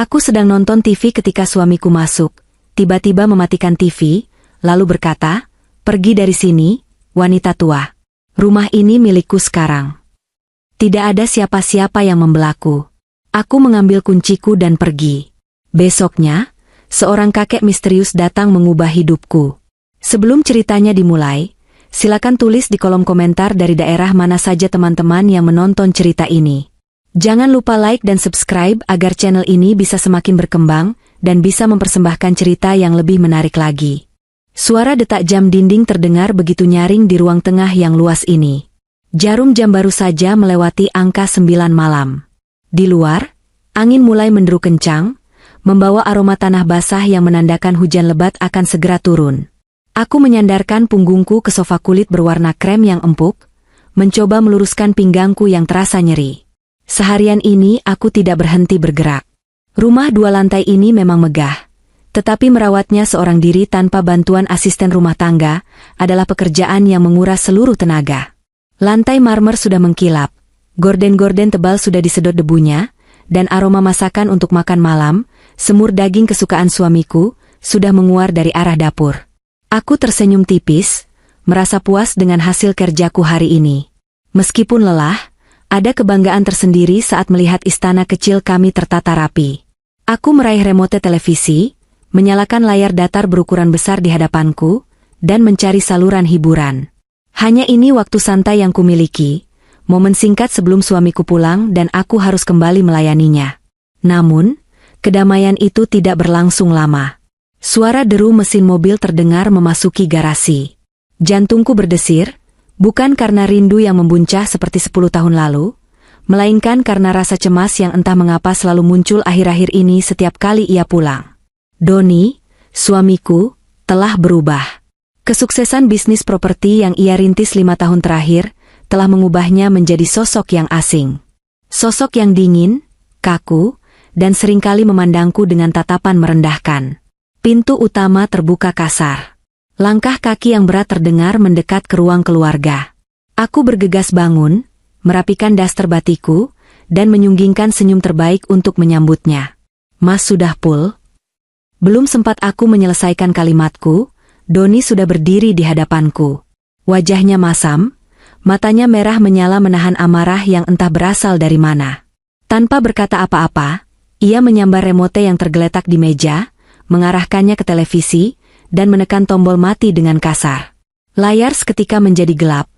Aku sedang nonton TV ketika suamiku masuk, tiba-tiba mematikan TV, lalu berkata, "Pergi dari sini, wanita tua. Rumah ini milikku sekarang." Tidak ada siapa-siapa yang membelaku. Aku mengambil kunciku dan pergi. Besoknya, seorang kakek misterius datang mengubah hidupku. Sebelum ceritanya dimulai, silakan tulis di kolom komentar dari daerah mana saja teman-teman yang menonton cerita ini. Jangan lupa like dan subscribe agar channel ini bisa semakin berkembang dan bisa mempersembahkan cerita yang lebih menarik lagi. Suara detak jam dinding terdengar begitu nyaring di ruang tengah yang luas ini. Jarum jam baru saja melewati angka 9 malam. Di luar, angin mulai menderu kencang, membawa aroma tanah basah yang menandakan hujan lebat akan segera turun. Aku menyandarkan punggungku ke sofa kulit berwarna krem yang empuk, mencoba meluruskan pinggangku yang terasa nyeri. Seharian ini aku tidak berhenti bergerak. Rumah 2 lantai ini memang megah, tetapi merawatnya seorang diri tanpa bantuan asisten rumah tangga adalah pekerjaan yang menguras seluruh tenaga. Lantai marmer sudah mengkilap, gorden-gorden tebal sudah disedot debunya, dan aroma masakan untuk makan malam, semur daging kesukaan suamiku, sudah menguar dari arah dapur. Aku tersenyum tipis, merasa puas dengan hasil kerjaku hari ini. Meskipun lelah, ada kebanggaan tersendiri saat melihat istana kecil kami tertata rapi. Aku meraih remote televisi, menyalakan layar datar berukuran besar di hadapanku, dan mencari saluran hiburan. Hanya ini waktu santai yang kumiliki, momen singkat sebelum suamiku pulang dan aku harus kembali melayaninya. Namun, kedamaian itu tidak berlangsung lama. Suara deru mesin mobil terdengar memasuki garasi. Jantungku berdesir, bukan karena rindu yang membuncah seperti 10 tahun lalu, melainkan karena rasa cemas yang entah mengapa selalu muncul akhir-akhir ini setiap kali ia pulang. Doni, suamiku, telah berubah. Kesuksesan bisnis properti yang ia rintis 5 tahun terakhir, telah mengubahnya menjadi sosok yang asing. Sosok yang dingin, kaku, dan seringkali memandangku dengan tatapan merendahkan. Pintu utama terbuka kasar. Langkah kaki yang berat terdengar mendekat ke ruang keluarga. Aku bergegas bangun, merapikan daster batiku, dan menyunggingkan senyum terbaik untuk menyambutnya. "Mas sudah pulang?" Belum sempat aku menyelesaikan kalimatku, Doni sudah berdiri di hadapanku. Wajahnya masam, matanya merah menyala menahan amarah yang entah berasal dari mana. Tanpa berkata apa-apa, ia menyambar remote yang tergeletak di meja, mengarahkannya ke televisi, dan menekan tombol mati dengan kasar. Layar seketika menjadi gelap,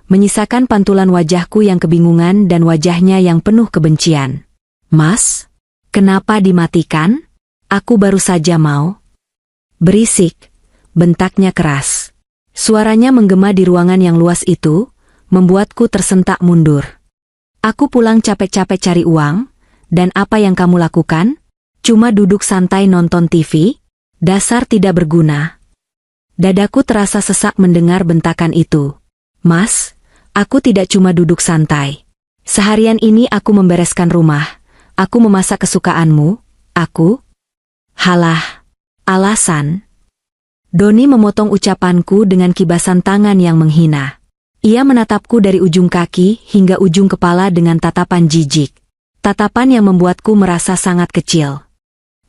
menyisakan pantulan wajahku yang kebingungan dan wajahnya yang penuh kebencian. "Mas, kenapa dimatikan? Aku baru saja mau." "Berisik," bentaknya keras. Suaranya menggema di ruangan yang luas itu, membuatku tersentak mundur. "Aku pulang capek-capek cari uang, dan apa yang kamu lakukan? Cuma duduk santai nonton TV? Dasar tidak berguna." Dadaku terasa sesak mendengar bentakan itu. "Mas, aku tidak cuma duduk santai. Seharian ini aku membereskan rumah, aku memasak kesukaanmu, aku..." "Halah, alasan." Doni memotong ucapanku dengan kibasan tangan yang menghina. Ia menatapku dari ujung kaki hingga ujung kepala dengan tatapan jijik. Tatapan yang membuatku merasa sangat kecil.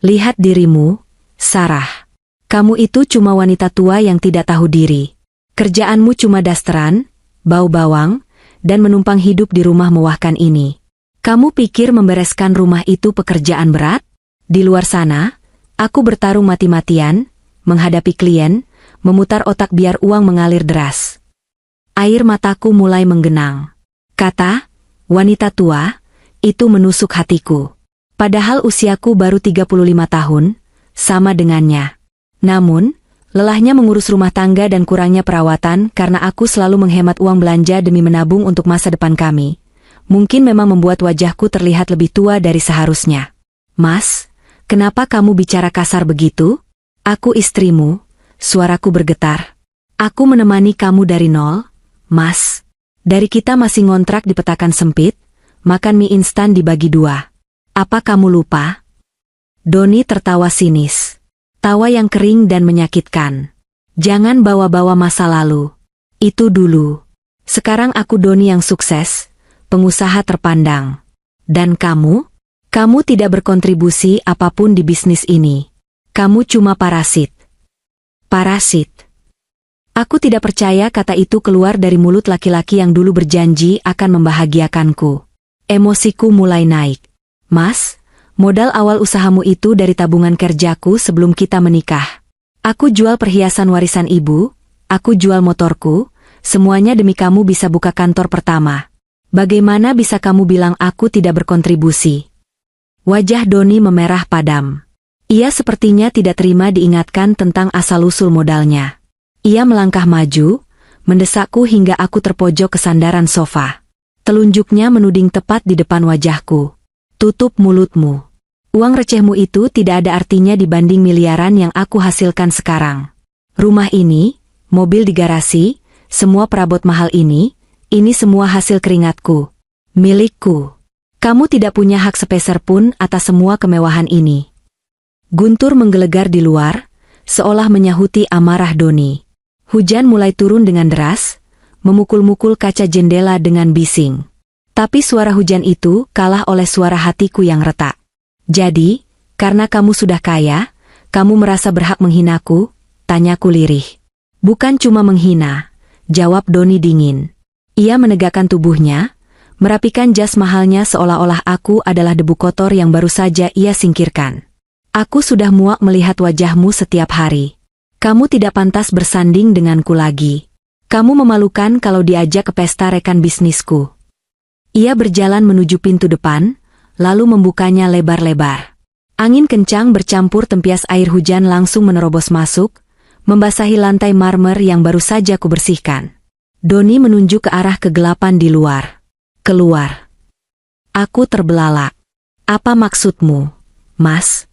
"Lihat dirimu, Sarah. Kamu itu cuma wanita tua yang tidak tahu diri. Kerjaanmu cuma dasteran, bau bawang, dan menumpang hidup di rumah mewahkan ini. Kamu pikir membereskan rumah itu pekerjaan berat? Di luar sana, aku bertarung mati-matian, menghadapi klien, memutar otak biar uang mengalir deras." Air mataku mulai menggenang. Kata, wanita tua, itu menusuk hatiku. Padahal usiaku baru 35 tahun, sama dengannya. Namun, lelahnya mengurus rumah tangga dan kurangnya perawatan karena aku selalu menghemat uang belanja demi menabung untuk masa depan kami, mungkin memang membuat wajahku terlihat lebih tua dari seharusnya. "Mas, kenapa kamu bicara kasar begitu? Aku istrimu," suaraku bergetar. "Aku menemani kamu dari nol, Mas. Dari kita masih ngontrak di petakan sempit, makan mie instan dibagi 2. Apa kamu lupa?" Doni tertawa sinis. Tawa yang kering dan menyakitkan. "Jangan bawa-bawa masa lalu. Itu dulu. Sekarang aku Doni yang sukses, pengusaha terpandang. Dan kamu? Kamu tidak berkontribusi apapun di bisnis ini. Kamu cuma parasit. Parasit. Aku tidak percaya kata itu keluar dari mulut laki-laki yang dulu berjanji akan membahagiakanku. Emosiku mulai naik. Mas, modal awal usahamu itu dari tabungan kerjaku sebelum kita menikah. Aku jual perhiasan warisan ibu, aku jual motorku, semuanya demi kamu bisa buka kantor pertama. Bagaimana bisa kamu bilang aku tidak berkontribusi? Wajah Doni memerah padam. Ia sepertinya tidak terima diingatkan tentang asal-usul modalnya. Ia melangkah maju, mendesakku hingga aku terpojok ke sandaran sofa. Telunjuknya menuding tepat di depan wajahku. Tutup mulutmu. Uang recehmu itu tidak ada artinya dibanding miliaran yang aku hasilkan sekarang. Rumah ini, mobil di garasi, semua perabot mahal ini semua hasil keringatku. Milikku. Kamu tidak punya hak sepeser pun atas semua kemewahan ini. Guntur menggelegar di luar, seolah menyahuti amarah Doni. Hujan mulai turun dengan deras, memukul-mukul kaca jendela dengan bising. Tapi suara hujan itu kalah oleh suara hatiku yang retak. Jadi, karena kamu sudah kaya, kamu merasa berhak menghinaku? Tanyaku lirih. Bukan cuma menghina, jawab Doni dingin. Ia menegakkan tubuhnya, merapikan jas mahalnya seolah-olah aku adalah debu kotor yang baru saja ia singkirkan. Aku sudah muak melihat wajahmu setiap hari. Kamu tidak pantas bersanding denganku lagi. Kamu memalukan kalau diajak ke pesta rekan bisnisku. Ia berjalan menuju pintu depan, lalu membukanya lebar-lebar. Angin kencang bercampur tempias air hujan langsung menerobos masuk, membasahi lantai marmer yang baru saja kubersihkan. Doni menunjuk ke arah kegelapan di luar. Keluar. Aku terbelalak. Apa maksudmu, Mas?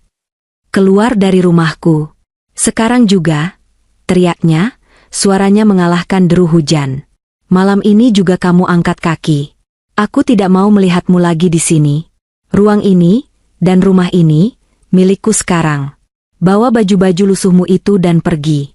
Keluar dari rumahku. Sekarang juga, teriaknya, suaranya mengalahkan deru hujan. Malam ini juga kamu angkat kaki. Aku tidak mau melihatmu lagi di sini. Ruang ini, dan rumah ini, milikku sekarang. Bawa baju-baju lusuhmu itu dan pergi.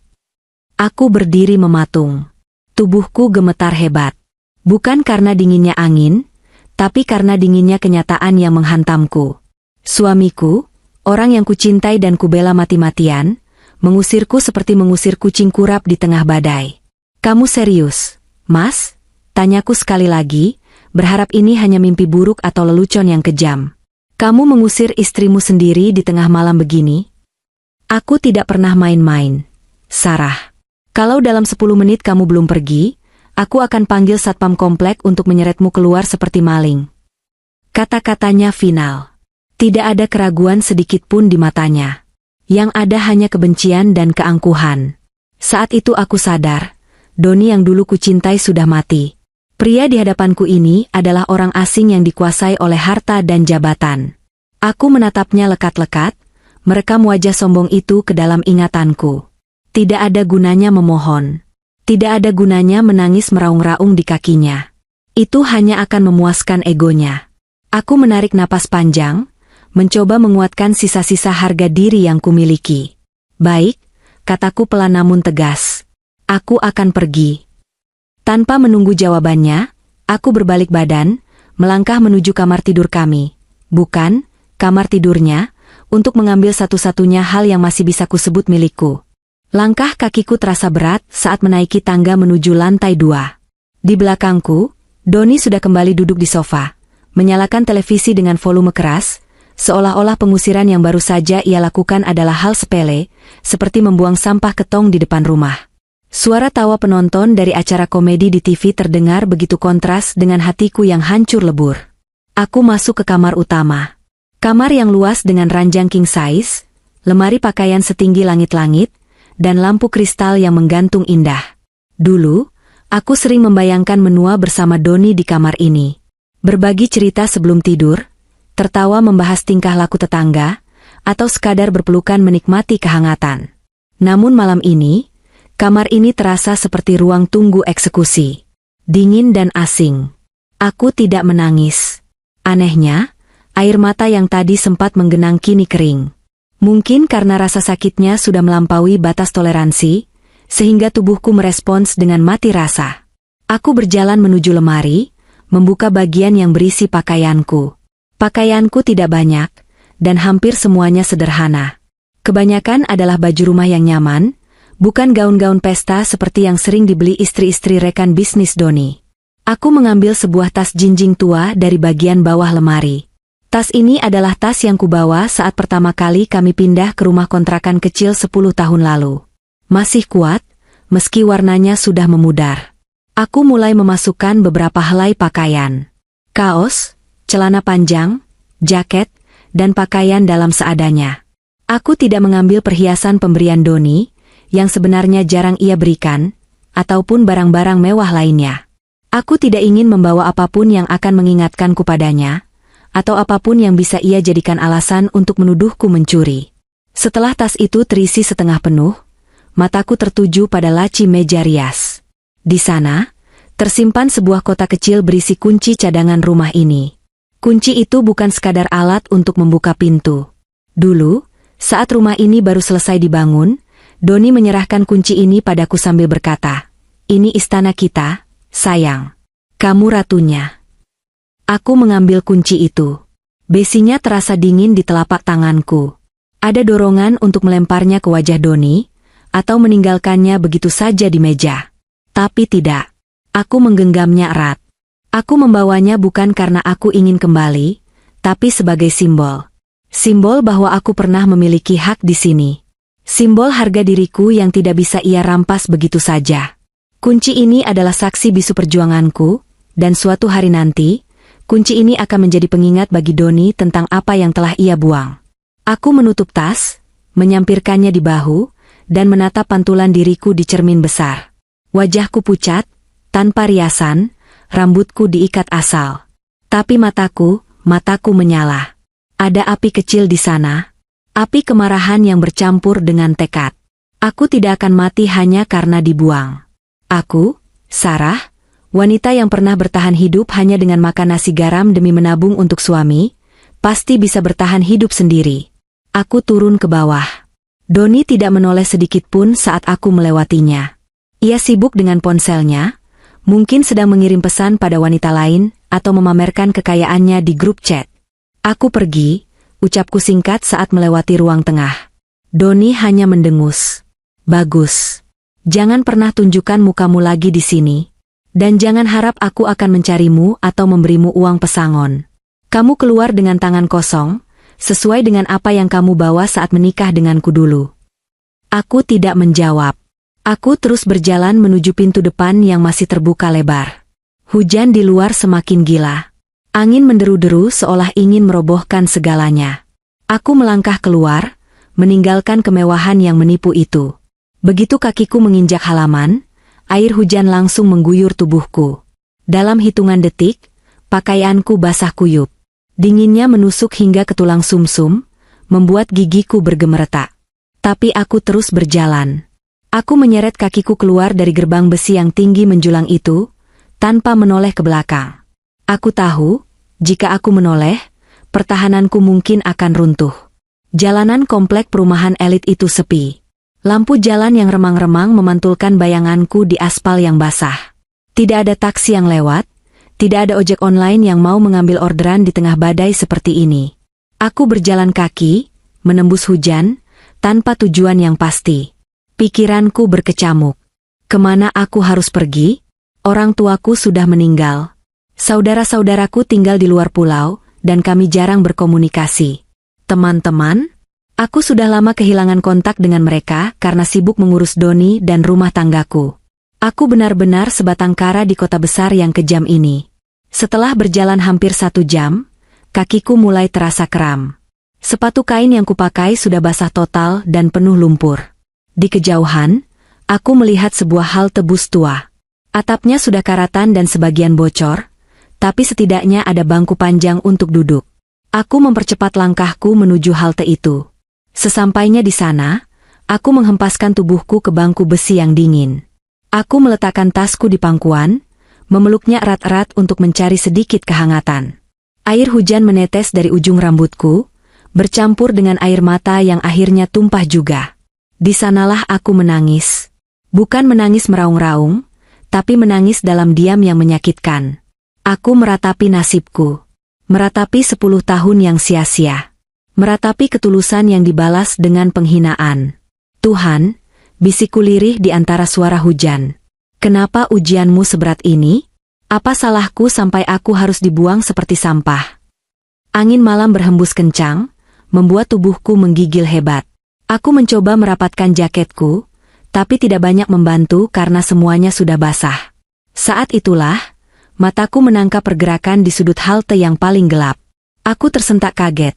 Aku berdiri mematung. Tubuhku gemetar hebat. Bukan karena dinginnya angin, tapi karena dinginnya kenyataan yang menghantamku. Suamiku, orang yang kucintai dan kubela mati-matian, mengusirku seperti mengusir kucing kurap di tengah badai. Kamu serius, Mas? Tanyaku sekali lagi, berharap ini hanya mimpi buruk atau lelucon yang kejam. Kamu mengusir istrimu sendiri di tengah malam begini? Aku tidak pernah main-main, Sarah. Kalau dalam 10 menit kamu belum pergi, aku akan panggil satpam komplek untuk menyeretmu keluar seperti maling. Kata-katanya final. Tidak ada keraguan sedikit pun di matanya. Yang ada hanya kebencian dan keangkuhan. Saat itu aku sadar, Doni yang dulu kucintai sudah mati. Pria di hadapanku ini adalah orang asing yang dikuasai oleh harta dan jabatan. Aku menatapnya lekat-lekat, merekam wajah sombong itu ke dalam ingatanku. Tidak ada gunanya memohon. Tidak ada gunanya menangis meraung-raung di kakinya. Itu hanya akan memuaskan egonya. Aku menarik napas panjang, mencoba menguatkan sisa-sisa harga diri yang kumiliki. Baik, kataku pelan namun tegas. Aku akan pergi. Tanpa menunggu jawabannya, aku berbalik badan, melangkah menuju kamar tidur kami. Bukan, kamar tidurnya, untuk mengambil satu-satunya hal yang masih bisa kusebut milikku. Langkah kakiku terasa berat saat menaiki tangga menuju lantai 2. Di belakangku, Doni sudah kembali duduk di sofa, menyalakan televisi dengan volume keras, seolah-olah pengusiran yang baru saja ia lakukan adalah hal sepele, seperti membuang sampah ke tong di depan rumah. Suara tawa penonton dari acara komedi di TV terdengar begitu kontras dengan hatiku yang hancur lebur. Aku masuk ke kamar utama. Kamar yang luas dengan ranjang king size, lemari pakaian setinggi langit-langit, dan lampu kristal yang menggantung indah. Dulu, aku sering membayangkan menua bersama Doni di kamar ini. Berbagi cerita sebelum tidur, tertawa membahas tingkah laku tetangga, atau sekadar berpelukan menikmati kehangatan. Namun malam ini, kamar ini terasa seperti ruang tunggu eksekusi. Dingin dan asing. Aku tidak menangis. Anehnya, air mata yang tadi sempat menggenang kini kering. Mungkin karena rasa sakitnya sudah melampaui batas toleransi, sehingga tubuhku merespons dengan mati rasa. Aku berjalan menuju lemari, membuka bagian yang berisi pakaianku. Pakaianku tidak banyak, dan hampir semuanya sederhana. Kebanyakan adalah baju rumah yang nyaman, bukan gaun-gaun pesta seperti yang sering dibeli istri-istri rekan bisnis Doni. Aku mengambil sebuah tas jinjing tua dari bagian bawah lemari. Tas ini adalah tas yang kubawa saat pertama kali kami pindah ke rumah kontrakan kecil 10 tahun lalu. Masih kuat, meski warnanya sudah memudar. Aku mulai memasukkan beberapa helai pakaian. Kaos, celana panjang, jaket, dan pakaian dalam seadanya. Aku tidak mengambil perhiasan pemberian Doni, yang sebenarnya jarang ia berikan, ataupun barang-barang mewah lainnya. Aku tidak ingin membawa apapun yang akan mengingatkanku padanya, atau apapun yang bisa ia jadikan alasan untuk menuduhku mencuri. Setelah tas itu terisi setengah penuh, mataku tertuju pada laci meja rias. Di sana, tersimpan sebuah kotak kecil berisi kunci cadangan rumah ini. Kunci itu bukan sekadar alat untuk membuka pintu. Dulu, saat rumah ini baru selesai dibangun, Doni menyerahkan kunci ini padaku sambil berkata, "Ini istana kita, sayang. Kamu ratunya." Aku mengambil kunci itu. Besinya terasa dingin di telapak tanganku. Ada dorongan untuk melemparnya ke wajah Doni, atau meninggalkannya begitu saja di meja. Tapi tidak. Aku menggenggamnya erat. Aku membawanya bukan karena aku ingin kembali, tapi sebagai simbol. Simbol bahwa aku pernah memiliki hak di sini. Simbol harga diriku yang tidak bisa ia rampas begitu saja. Kunci ini adalah saksi bisu perjuanganku, dan suatu hari nanti, kunci ini akan menjadi pengingat bagi Doni tentang apa yang telah ia buang. Aku menutup tas, menyampirkannya di bahu, dan menatap pantulan diriku di cermin besar. Wajahku pucat, tanpa riasan, rambutku diikat asal. Tapi mataku menyala. Ada api kecil di sana, api kemarahan yang bercampur dengan tekad. Aku tidak akan mati hanya karena dibuang. Aku, Sarah, wanita yang pernah bertahan hidup hanya dengan makan nasi garam demi menabung untuk suami, pasti bisa bertahan hidup sendiri. Aku turun ke bawah. Doni tidak menoleh sedikit pun saat aku melewatinya. Ia sibuk dengan ponselnya, mungkin sedang mengirim pesan pada wanita lain atau memamerkan kekayaannya di grup chat. Aku pergi, ucapku singkat saat melewati ruang tengah. Doni hanya mendengus. Bagus. Jangan pernah tunjukkan mukamu lagi di sini. Dan jangan harap aku akan mencarimu atau memberimu uang pesangon. Kamu keluar dengan tangan kosong, sesuai dengan apa yang kamu bawa saat menikah denganku dulu. Aku tidak menjawab. Aku terus berjalan menuju pintu depan yang masih terbuka lebar. Hujan di luar semakin gila. Angin menderu-deru seolah ingin merobohkan segalanya. Aku melangkah keluar, meninggalkan kemewahan yang menipu itu. Begitu kakiku menginjak halaman, air hujan langsung mengguyur tubuhku. Dalam hitungan detik, pakaianku basah kuyup. Dinginnya menusuk hingga ke tulang sumsum, membuat gigiku bergemeretak. Tapi aku terus berjalan. Aku menyeret kakiku keluar dari gerbang besi yang tinggi menjulang itu, tanpa menoleh ke belakang. Aku tahu, jika aku menoleh, pertahananku mungkin akan runtuh. Jalanan komplek perumahan elit itu sepi. Lampu jalan yang remang-remang memantulkan bayanganku di aspal yang basah. Tidak ada taksi yang lewat, tidak ada ojek online yang mau mengambil orderan di tengah badai seperti ini. Aku berjalan kaki, menembus hujan, tanpa tujuan yang pasti. Pikiranku berkecamuk. Kemana aku harus pergi? Orang tuaku sudah meninggal. Saudara-saudaraku tinggal di luar pulau, dan kami jarang berkomunikasi. Teman-teman? Aku sudah lama kehilangan kontak dengan mereka karena sibuk mengurus Doni dan rumah tanggaku. Aku benar-benar sebatang kara di kota besar yang kejam ini. Setelah berjalan hampir 1 jam, kakiku mulai terasa kram. Sepatu kain yang kupakai sudah basah total dan penuh lumpur. Di kejauhan, aku melihat sebuah halte bus tua. Atapnya sudah karatan dan sebagian bocor, tapi setidaknya ada bangku panjang untuk duduk. Aku mempercepat langkahku menuju halte itu. Sesampainya di sana, aku menghempaskan tubuhku ke bangku besi yang dingin. Aku meletakkan tasku di pangkuan, memeluknya erat-erat untuk mencari sedikit kehangatan. Air hujan menetes dari ujung rambutku, bercampur dengan air mata yang akhirnya tumpah juga. Di sanalah aku menangis. Bukan menangis meraung-raung, tapi menangis dalam diam yang menyakitkan. Aku meratapi nasibku. Meratapi 10 tahun yang sia-sia. Meratapi ketulusan yang dibalas dengan penghinaan. Tuhan, bisikku lirih di antara suara hujan. Kenapa ujianmu seberat ini? Apa salahku sampai aku harus dibuang seperti sampah? Angin malam berhembus kencang, membuat tubuhku menggigil hebat. Aku mencoba merapatkan jaketku, tapi tidak banyak membantu karena semuanya sudah basah. Saat itulah, mataku menangkap pergerakan di sudut halte yang paling gelap. Aku tersentak kaget,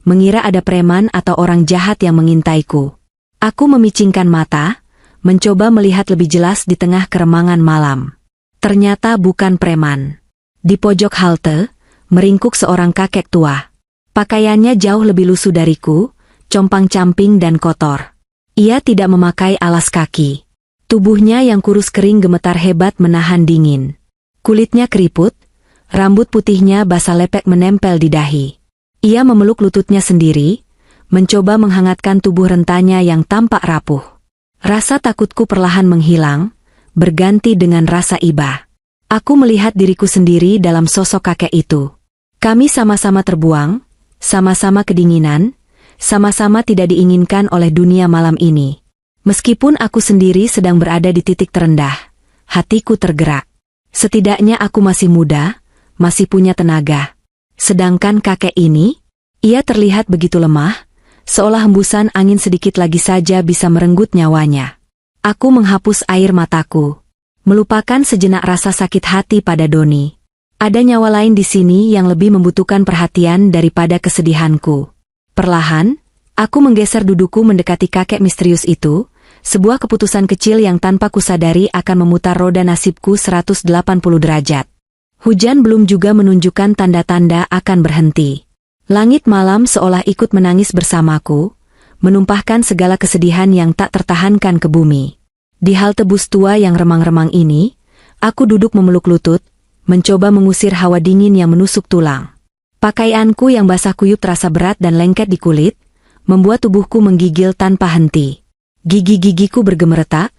mengira ada preman atau orang jahat yang mengintaiku. Aku memicingkan mata, mencoba melihat lebih jelas di tengah keremangan malam. Ternyata bukan preman. Di pojok halte, meringkuk seorang kakek tua. Pakaiannya jauh lebih lusuh dariku, compang-camping dan kotor. Ia tidak memakai alas kaki. Tubuhnya yang kurus kering gemetar hebat menahan dingin. Kulitnya keriput, rambut putihnya basah lepek menempel di dahi. Ia memeluk lututnya sendiri, mencoba menghangatkan tubuh rentanya yang tampak rapuh. Rasa takutku perlahan menghilang, berganti dengan rasa iba. Aku melihat diriku sendiri dalam sosok kakek itu. Kami sama-sama terbuang, sama-sama kedinginan, sama-sama tidak diinginkan oleh dunia malam ini. Meskipun aku sendiri sedang berada di titik terendah, hatiku tergerak. Setidaknya aku masih muda, masih punya tenaga. Sedangkan kakek ini, ia terlihat begitu lemah, seolah hembusan angin sedikit lagi saja bisa merenggut nyawanya. Aku menghapus air mataku, melupakan sejenak rasa sakit hati pada Doni. Ada nyawa lain di sini yang lebih membutuhkan perhatian daripada kesedihanku. Perlahan, aku menggeser dudukku mendekati kakek misterius itu, sebuah keputusan kecil yang tanpa kusadari akan memutar roda nasibku 180 derajat. Hujan belum juga menunjukkan tanda-tanda akan berhenti. Langit malam seolah ikut menangis bersamaku, menumpahkan segala kesedihan yang tak tertahankan ke bumi. Di halte bus tua yang remang-remang ini, aku duduk memeluk lutut, mencoba mengusir hawa dingin yang menusuk tulang. Pakaianku yang basah kuyup terasa berat dan lengket di kulit, membuat tubuhku menggigil tanpa henti. Gigi-gigiku bergemeretak,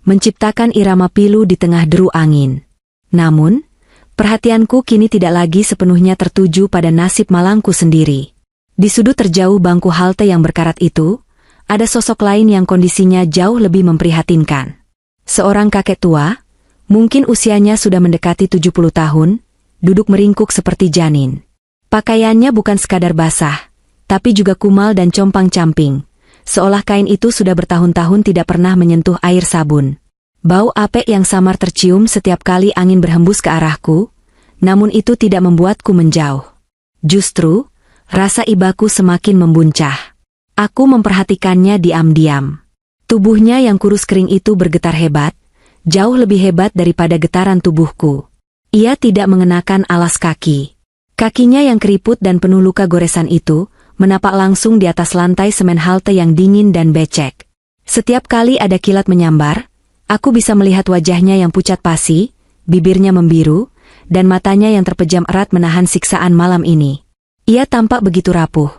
menciptakan irama pilu di tengah deru angin. Namun, perhatianku kini tidak lagi sepenuhnya tertuju pada nasib malangku sendiri. Di sudut terjauh bangku halte yang berkarat itu, ada sosok lain yang kondisinya jauh lebih memprihatinkan. Seorang kakek tua, mungkin usianya sudah mendekati 70 tahun, duduk meringkuk seperti janin. Pakaiannya bukan sekadar basah, tapi juga kumal dan compang-camping. Seolah kain itu sudah bertahun-tahun tidak pernah menyentuh air sabun. Bau apek yang samar tercium setiap kali angin berhembus ke arahku, namun itu tidak membuatku menjauh. Justru, rasa ibaku semakin membuncah. Aku memperhatikannya diam-diam. Tubuhnya yang kurus kering itu bergetar hebat, jauh lebih hebat daripada getaran tubuhku. Ia tidak mengenakan alas kaki. Kakinya yang keriput dan penuh luka goresan itu, menapak langsung di atas lantai semen halte yang dingin dan becek. Setiap kali ada kilat menyambar, aku bisa melihat wajahnya yang pucat pasi, bibirnya membiru, dan matanya yang terpejam erat menahan siksaan malam ini. Ia tampak begitu rapuh,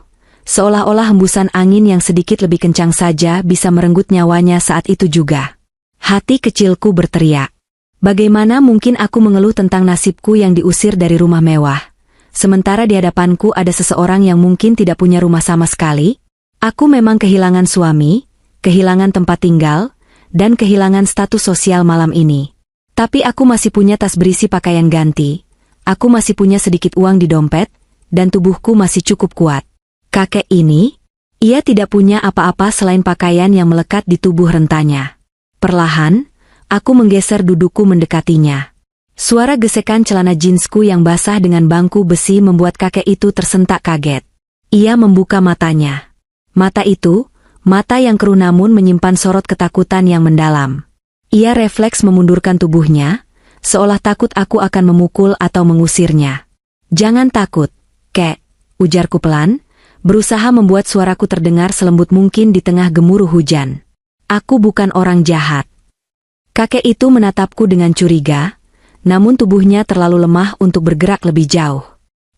seolah-olah hembusan angin yang sedikit lebih kencang saja bisa merenggut nyawanya saat itu juga. Hati kecilku berteriak. Bagaimana mungkin aku mengeluh tentang nasibku yang diusir dari rumah mewah? Sementara di hadapanku ada seseorang yang mungkin tidak punya rumah sama sekali. Aku memang kehilangan suami, kehilangan tempat tinggal, dan kehilangan status sosial malam ini. Tapi aku masih punya tas berisi pakaian ganti, aku masih punya sedikit uang di dompet, dan tubuhku masih cukup kuat. Kakek ini, ia tidak punya apa-apa selain pakaian yang melekat di tubuh rentanya. Perlahan, aku menggeser dudukku mendekatinya. Suara gesekan celana jeansku yang basah dengan bangku besi membuat kakek itu tersentak kaget. Ia membuka matanya. Mata itu, mata yang keruh namun menyimpan sorot ketakutan yang mendalam. Ia refleks memundurkan tubuhnya, seolah takut aku akan memukul atau mengusirnya. "Jangan takut, Kek," ujarku pelan, berusaha membuat suaraku terdengar selembut mungkin di tengah gemuruh hujan. "Aku bukan orang jahat." Kakek itu menatapku dengan curiga, namun tubuhnya terlalu lemah untuk bergerak lebih jauh.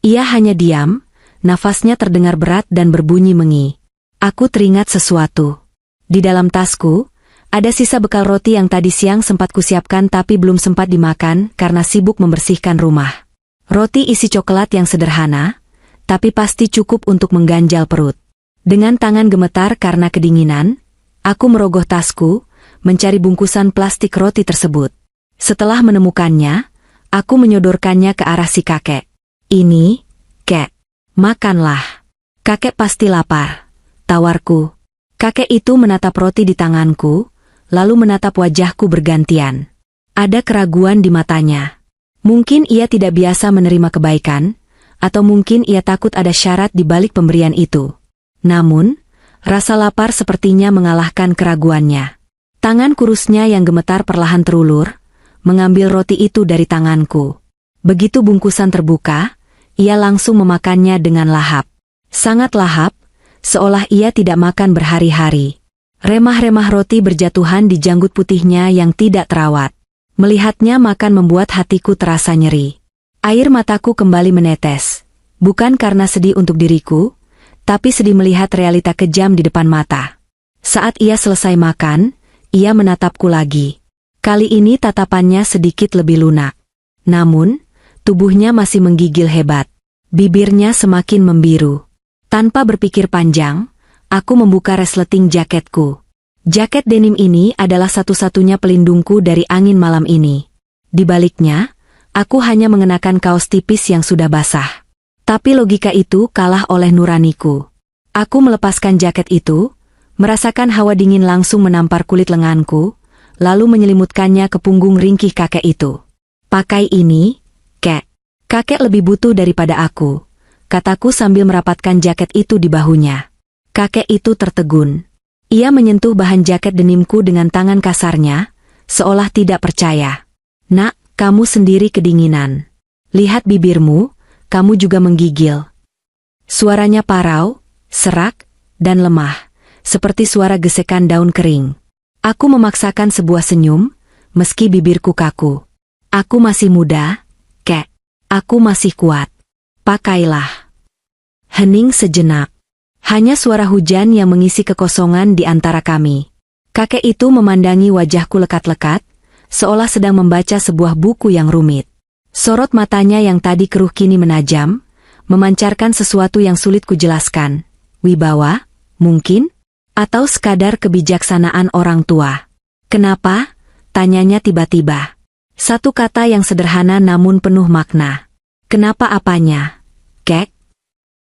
Ia hanya diam, nafasnya terdengar berat dan berbunyi mengi. Aku teringat sesuatu. Di dalam tasku, ada sisa bekal roti yang tadi siang sempat kusiapkan tapi belum sempat dimakan karena sibuk membersihkan rumah. Roti isi coklat yang sederhana, tapi pasti cukup untuk mengganjal perut. Dengan tangan gemetar karena kedinginan, aku merogoh tasku, mencari bungkusan plastik roti tersebut. Setelah menemukannya, aku menyodorkannya ke arah si kakek. Ini, Kek, makanlah. Kakek pasti lapar, tawarku. Kakek itu menatap roti di tanganku, lalu menatap wajahku bergantian. Ada keraguan di matanya. Mungkin ia tidak biasa menerima kebaikan, atau mungkin ia takut ada syarat di balik pemberian itu. Namun, rasa lapar sepertinya mengalahkan keraguannya. Tangan kurusnya yang gemetar perlahan terulur, mengambil roti itu dari tanganku. Begitu bungkusan terbuka, ia langsung memakannya dengan lahap. Sangat lahap, seolah ia tidak makan berhari-hari. Remah-remah roti berjatuhan di janggut putihnya yang tidak terawat. Melihatnya makan membuat hatiku terasa nyeri. Air mataku kembali menetes. Bukan karena sedih untuk diriku, tapi sedih melihat realita kejam di depan mata. Saat ia selesai makan, ia menatapku lagi. Kali ini tatapannya sedikit lebih lunak. Namun, tubuhnya masih menggigil hebat. Bibirnya semakin membiru. Tanpa berpikir panjang, aku membuka resleting jaketku. Jaket denim ini adalah satu-satunya pelindungku dari angin malam ini. Di baliknya, aku hanya mengenakan kaos tipis yang sudah basah. Tapi logika itu kalah oleh nuraniku. Aku melepaskan jaket itu, merasakan hawa dingin langsung menampar kulit lenganku, lalu menyelimutkannya ke punggung ringkih kakek itu. Pakai ini, Kek. Kakek lebih butuh daripada aku, kataku sambil merapatkan jaket itu di bahunya. Kakek itu tertegun. Ia menyentuh bahan jaket denimku dengan tangan kasarnya, seolah tidak percaya. Nak, kamu sendiri kedinginan. Lihat bibirmu, kamu juga menggigil. Suaranya parau, serak, dan lemah, seperti suara gesekan daun kering. Aku memaksakan sebuah senyum, meski bibirku kaku. Aku masih muda, Kek. Aku masih kuat. Pakailah. Hening sejenak. Hanya suara hujan yang mengisi kekosongan di antara kami. Kakek itu memandangi wajahku lekat-lekat, seolah sedang membaca sebuah buku yang rumit. Sorot matanya yang tadi keruh kini menajam, memancarkan sesuatu yang sulit kujelaskan. Wibawa, mungkin? Atau sekadar kebijaksanaan orang tua? Kenapa? Tanyanya tiba-tiba. Satu kata yang sederhana namun penuh makna. Kenapa apanya? Kek?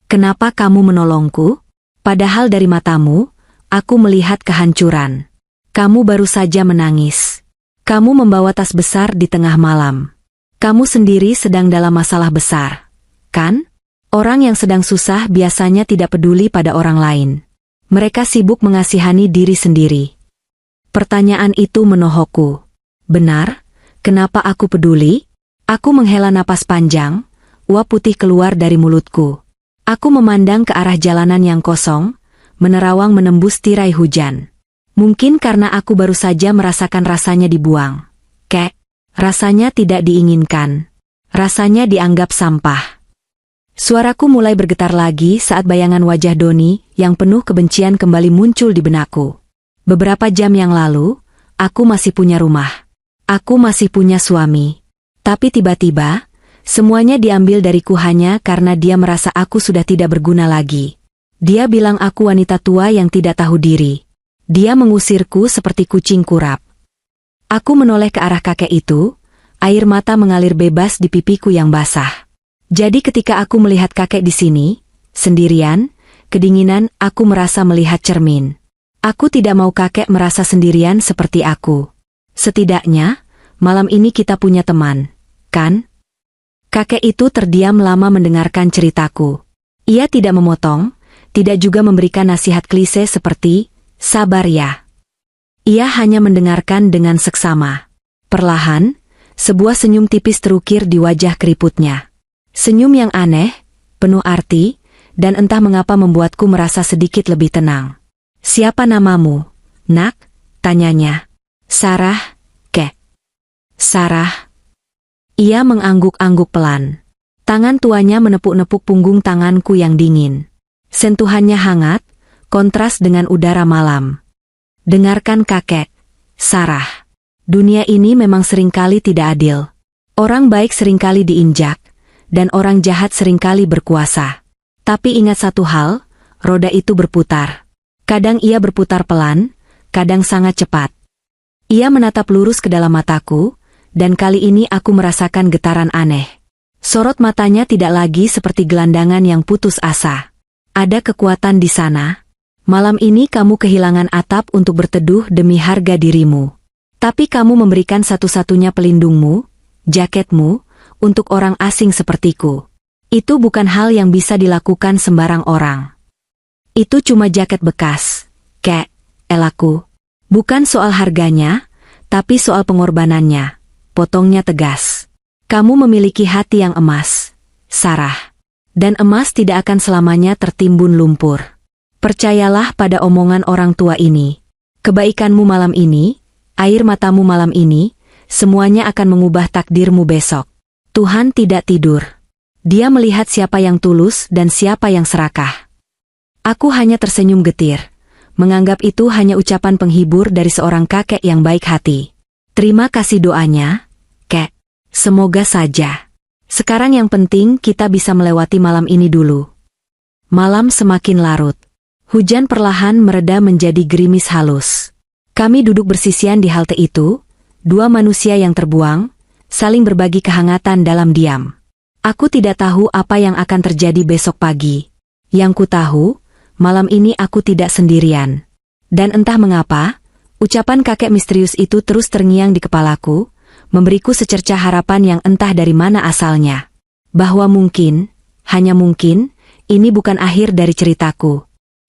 Kenapa kamu menolongku? Padahal dari matamu, aku melihat kehancuran. Kamu baru saja menangis. Kamu membawa tas besar di tengah malam. Kamu sendiri sedang dalam masalah besar, kan? Orang yang sedang susah biasanya tidak peduli pada orang lain. Mereka sibuk mengasihani diri sendiri. Pertanyaan itu menohokku. Benar? Kenapa aku peduli? Aku menghela napas panjang, uap putih keluar dari mulutku. Aku memandang ke arah jalanan yang kosong, menerawang menembus tirai hujan. Mungkin karena aku baru saja merasakan rasanya dibuang. Kek, rasanya tidak diinginkan. Rasanya dianggap sampah. Suaraku mulai bergetar lagi saat bayangan wajah Doni yang penuh kebencian kembali muncul di benakku. Beberapa jam yang lalu, aku masih punya rumah. Aku masih punya suami. Tapi tiba-tiba, semuanya diambil dariku hanya karena dia merasa aku sudah tidak berguna lagi. Dia bilang aku wanita tua yang tidak tahu diri. Dia mengusirku seperti kucing kurap. Aku menoleh ke arah kakek itu, air mata mengalir bebas di pipiku yang basah. Jadi ketika aku melihat kakek di sini, sendirian, kedinginan, aku merasa melihat cermin. Aku tidak mau kakek merasa sendirian seperti aku. Setidaknya, malam ini kita punya teman, kan? Kakek itu terdiam lama mendengarkan ceritaku. Ia tidak memotong, tidak juga memberikan nasihat klise seperti, sabar ya. Ia hanya mendengarkan dengan seksama. Perlahan, sebuah senyum tipis terukir di wajah keriputnya. Senyum yang aneh, penuh arti, dan entah mengapa membuatku merasa sedikit lebih tenang. Siapa namamu, nak? Tanyanya. Sarah, Kek. Sarah. Ia mengangguk-angguk pelan. Tangan tuanya menepuk-nepuk punggung tanganku yang dingin. Sentuhannya hangat, kontras dengan udara malam. Dengarkan kakek, Sarah. Dunia ini memang seringkali tidak adil. Orang baik seringkali diinjak, dan orang jahat seringkali berkuasa. Tapi ingat satu hal, roda itu berputar. Kadang ia berputar pelan, kadang sangat cepat. Ia menatap lurus ke dalam mataku, dan kali ini aku merasakan getaran aneh. Sorot matanya tidak lagi seperti gelandangan yang putus asa. Ada kekuatan di sana. Malam ini kamu kehilangan atap untuk berteduh demi harga dirimu. Tapi kamu memberikan satu-satunya pelindungmu, jaketmu, untuk orang asing sepertiku. Itu bukan hal yang bisa dilakukan sembarang orang. Itu cuma jaket bekas, Kek, Elaku. Bukan soal harganya, tapi soal pengorbanannya, potongnya tegas. Kamu memiliki hati yang emas, Sarah. Dan emas tidak akan selamanya tertimbun lumpur. Percayalah pada omongan orang tua ini. Kebaikanmu malam ini, air matamu malam ini, semuanya akan mengubah takdirmu besok. Tuhan tidak tidur. Dia melihat siapa yang tulus dan siapa yang serakah. Aku hanya tersenyum getir, menganggap itu hanya ucapan penghibur dari seorang kakek yang baik hati. Terima kasih doanya, Kek. Semoga saja. Sekarang yang penting kita bisa melewati malam ini dulu. Malam semakin larut. Hujan perlahan mereda menjadi gerimis halus. Kami duduk bersisian di halte itu, dua manusia yang terbuang, saling berbagi kehangatan dalam diam. Aku tidak tahu apa yang akan terjadi besok pagi. Yang ku tahu, malam ini aku tidak sendirian. Dan entah mengapa, ucapan kakek misterius itu terus terngiang di kepalaku, memberiku secercah harapan yang entah dari mana asalnya. Bahwa mungkin, hanya mungkin, ini bukan akhir dari ceritaku.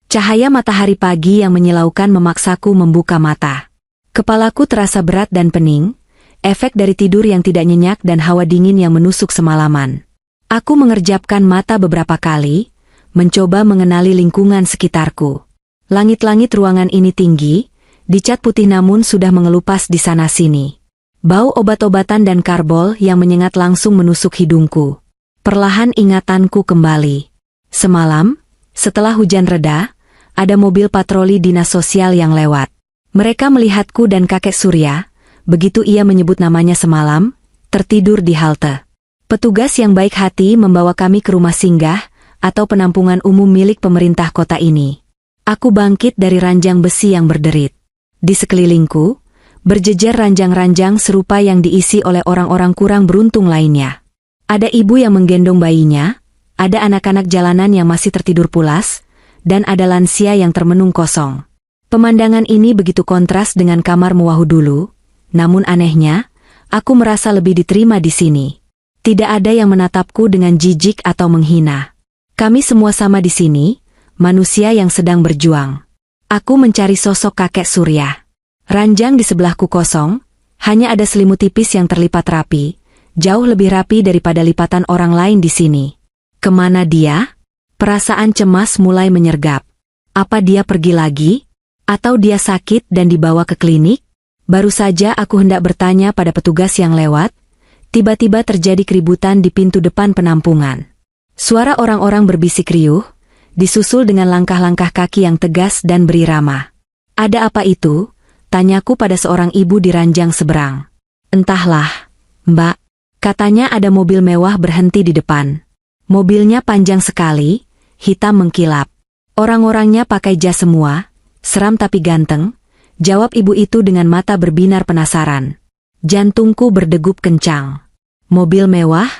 Cahaya matahari pagi yang menyilaukan memaksaku membuka mata. Kepalaku terasa berat dan pening, efek dari tidur yang tidak nyenyak dan hawa dingin yang menusuk semalaman. Aku mengerjapkan mata beberapa kali, mencoba mengenali lingkungan sekitarku. Langit-langit ruangan ini tinggi, dicat putih namun sudah mengelupas di sana-sini. Bau obat-obatan dan karbol yang menyengat langsung menusuk hidungku. Perlahan ingatanku kembali. Semalam, setelah hujan reda, ada mobil patroli dinas sosial yang lewat. Mereka melihatku dan kakek Surya, begitu ia menyebut namanya semalam, tertidur di halte. Petugas yang baik hati membawa kami ke rumah singgah atau penampungan umum milik pemerintah kota ini. Aku bangkit dari ranjang besi yang berderit. Di sekelilingku, berjejer ranjang-ranjang serupa yang diisi oleh orang-orang kurang beruntung lainnya. Ada ibu yang menggendong bayinya, ada anak-anak jalanan yang masih tertidur pulas, dan ada lansia yang termenung kosong. Pemandangan ini begitu kontras dengan kamar Muwahu dulu, namun anehnya, aku merasa lebih diterima di sini. Tidak ada yang menatapku dengan jijik atau menghina. Kami semua sama di sini, manusia yang sedang berjuang. Aku mencari sosok kakek Surya. Ranjang di sebelahku kosong, hanya ada selimut tipis yang terlipat rapi, jauh lebih rapi daripada lipatan orang lain di sini. Kemana dia? Perasaan cemas mulai menyergap. Apa dia pergi lagi? Atau dia sakit dan dibawa ke klinik? Baru saja aku hendak bertanya pada petugas yang lewat, tiba-tiba terjadi keributan di pintu depan penampungan. Suara orang-orang berbisik riuh, disusul dengan langkah-langkah kaki yang tegas dan berirama. Ada apa itu? Tanyaku pada seorang ibu di ranjang seberang. Entahlah, Mbak. Katanya ada mobil mewah berhenti di depan. Mobilnya panjang sekali, hitam mengkilap. Orang-orangnya pakai jas semua, seram tapi ganteng, jawab ibu itu dengan mata berbinar penasaran. Jantungku berdegup kencang. Mobil mewah?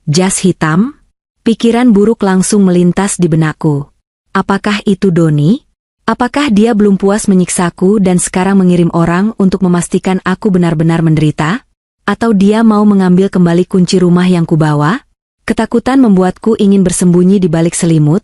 Jas hitam? Pikiran buruk langsung melintas di benakku. Apakah itu Doni? Apakah dia belum puas menyiksaku dan sekarang mengirim orang untuk memastikan aku benar-benar menderita? Atau dia mau mengambil kembali kunci rumah yang kubawa? Ketakutan membuatku ingin bersembunyi di balik selimut,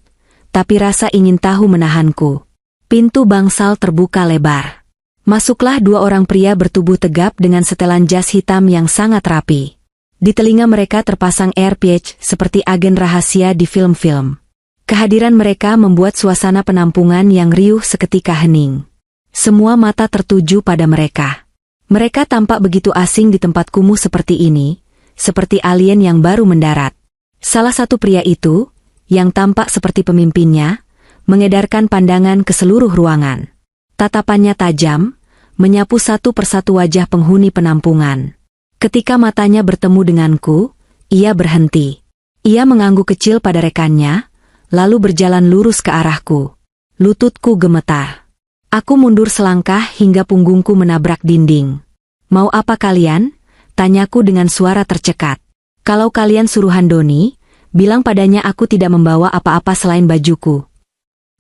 tapi rasa ingin tahu menahanku. Pintu bangsal terbuka lebar. Masuklah dua orang pria bertubuh tegap dengan setelan jas hitam yang sangat rapi. Di telinga mereka terpasang earpiece seperti agen rahasia di film-film. Kehadiran mereka membuat suasana penampungan yang riuh seketika hening. Semua mata tertuju pada mereka. Mereka tampak begitu asing di tempat kumuh seperti ini, seperti alien yang baru mendarat. Salah satu pria itu, yang tampak seperti pemimpinnya, mengedarkan pandangan ke seluruh ruangan. Tatapannya tajam, menyapu satu persatu wajah penghuni penampungan. Ketika matanya bertemu denganku, ia berhenti. Ia mengangguk kecil pada rekannya, lalu berjalan lurus ke arahku. Lututku gemetar. Aku mundur selangkah hingga punggungku menabrak dinding. "Mau apa kalian?" tanyaku dengan suara tercekat. "Kalau kalian suruhan Doni, bilang padanya aku tidak membawa apa-apa selain bajuku."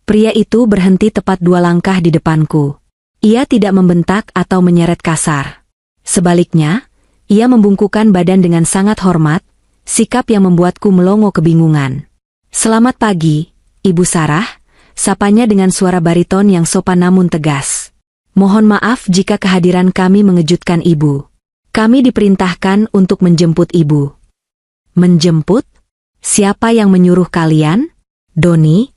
Pria itu berhenti tepat 2 langkah di depanku. Ia tidak membentak atau menyeret kasar. Sebaliknya, ia membungkukkan badan dengan sangat hormat, sikap yang membuatku melongo kebingungan. "Selamat pagi, Ibu Sarah," sapanya dengan suara bariton yang sopan namun tegas. "Mohon maaf jika kehadiran kami mengejutkan Ibu. Kami diperintahkan untuk menjemput Ibu." "Menjemput? Siapa yang menyuruh kalian? Doni?"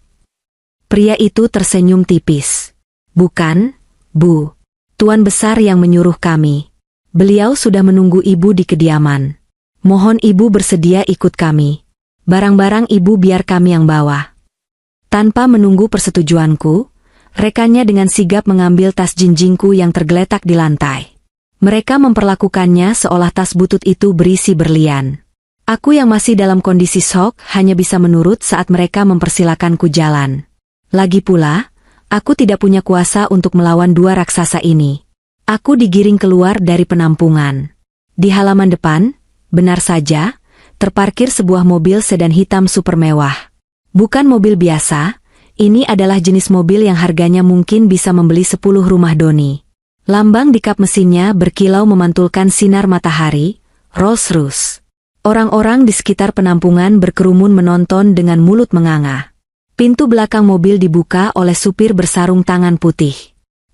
Pria itu tersenyum tipis. "Bukan, Bu. Tuan besar yang menyuruh kami. Beliau sudah menunggu Ibu di kediaman. Mohon Ibu bersedia ikut kami. Barang-barang Ibu biar kami yang bawa." Tanpa menunggu persetujuanku, rekannya dengan sigap mengambil tas jinjingku yang tergeletak di lantai. Mereka memperlakukannya seolah tas butut itu berisi berlian. Aku yang masih dalam kondisi shock hanya bisa menurut saat mereka mempersilakanku jalan. Lagi pula, aku tidak punya kuasa untuk melawan 2 raksasa ini. Aku digiring keluar dari penampungan. Di halaman depan, benar saja, terparkir sebuah mobil sedan hitam super mewah. Bukan mobil biasa, ini adalah jenis mobil yang harganya mungkin bisa membeli 10 rumah Doni. Lambang di kap mesinnya berkilau memantulkan sinar matahari, Rolls-Royce. Orang-orang di sekitar penampungan berkerumun menonton dengan mulut menganga. Pintu belakang mobil dibuka oleh supir bersarung tangan putih.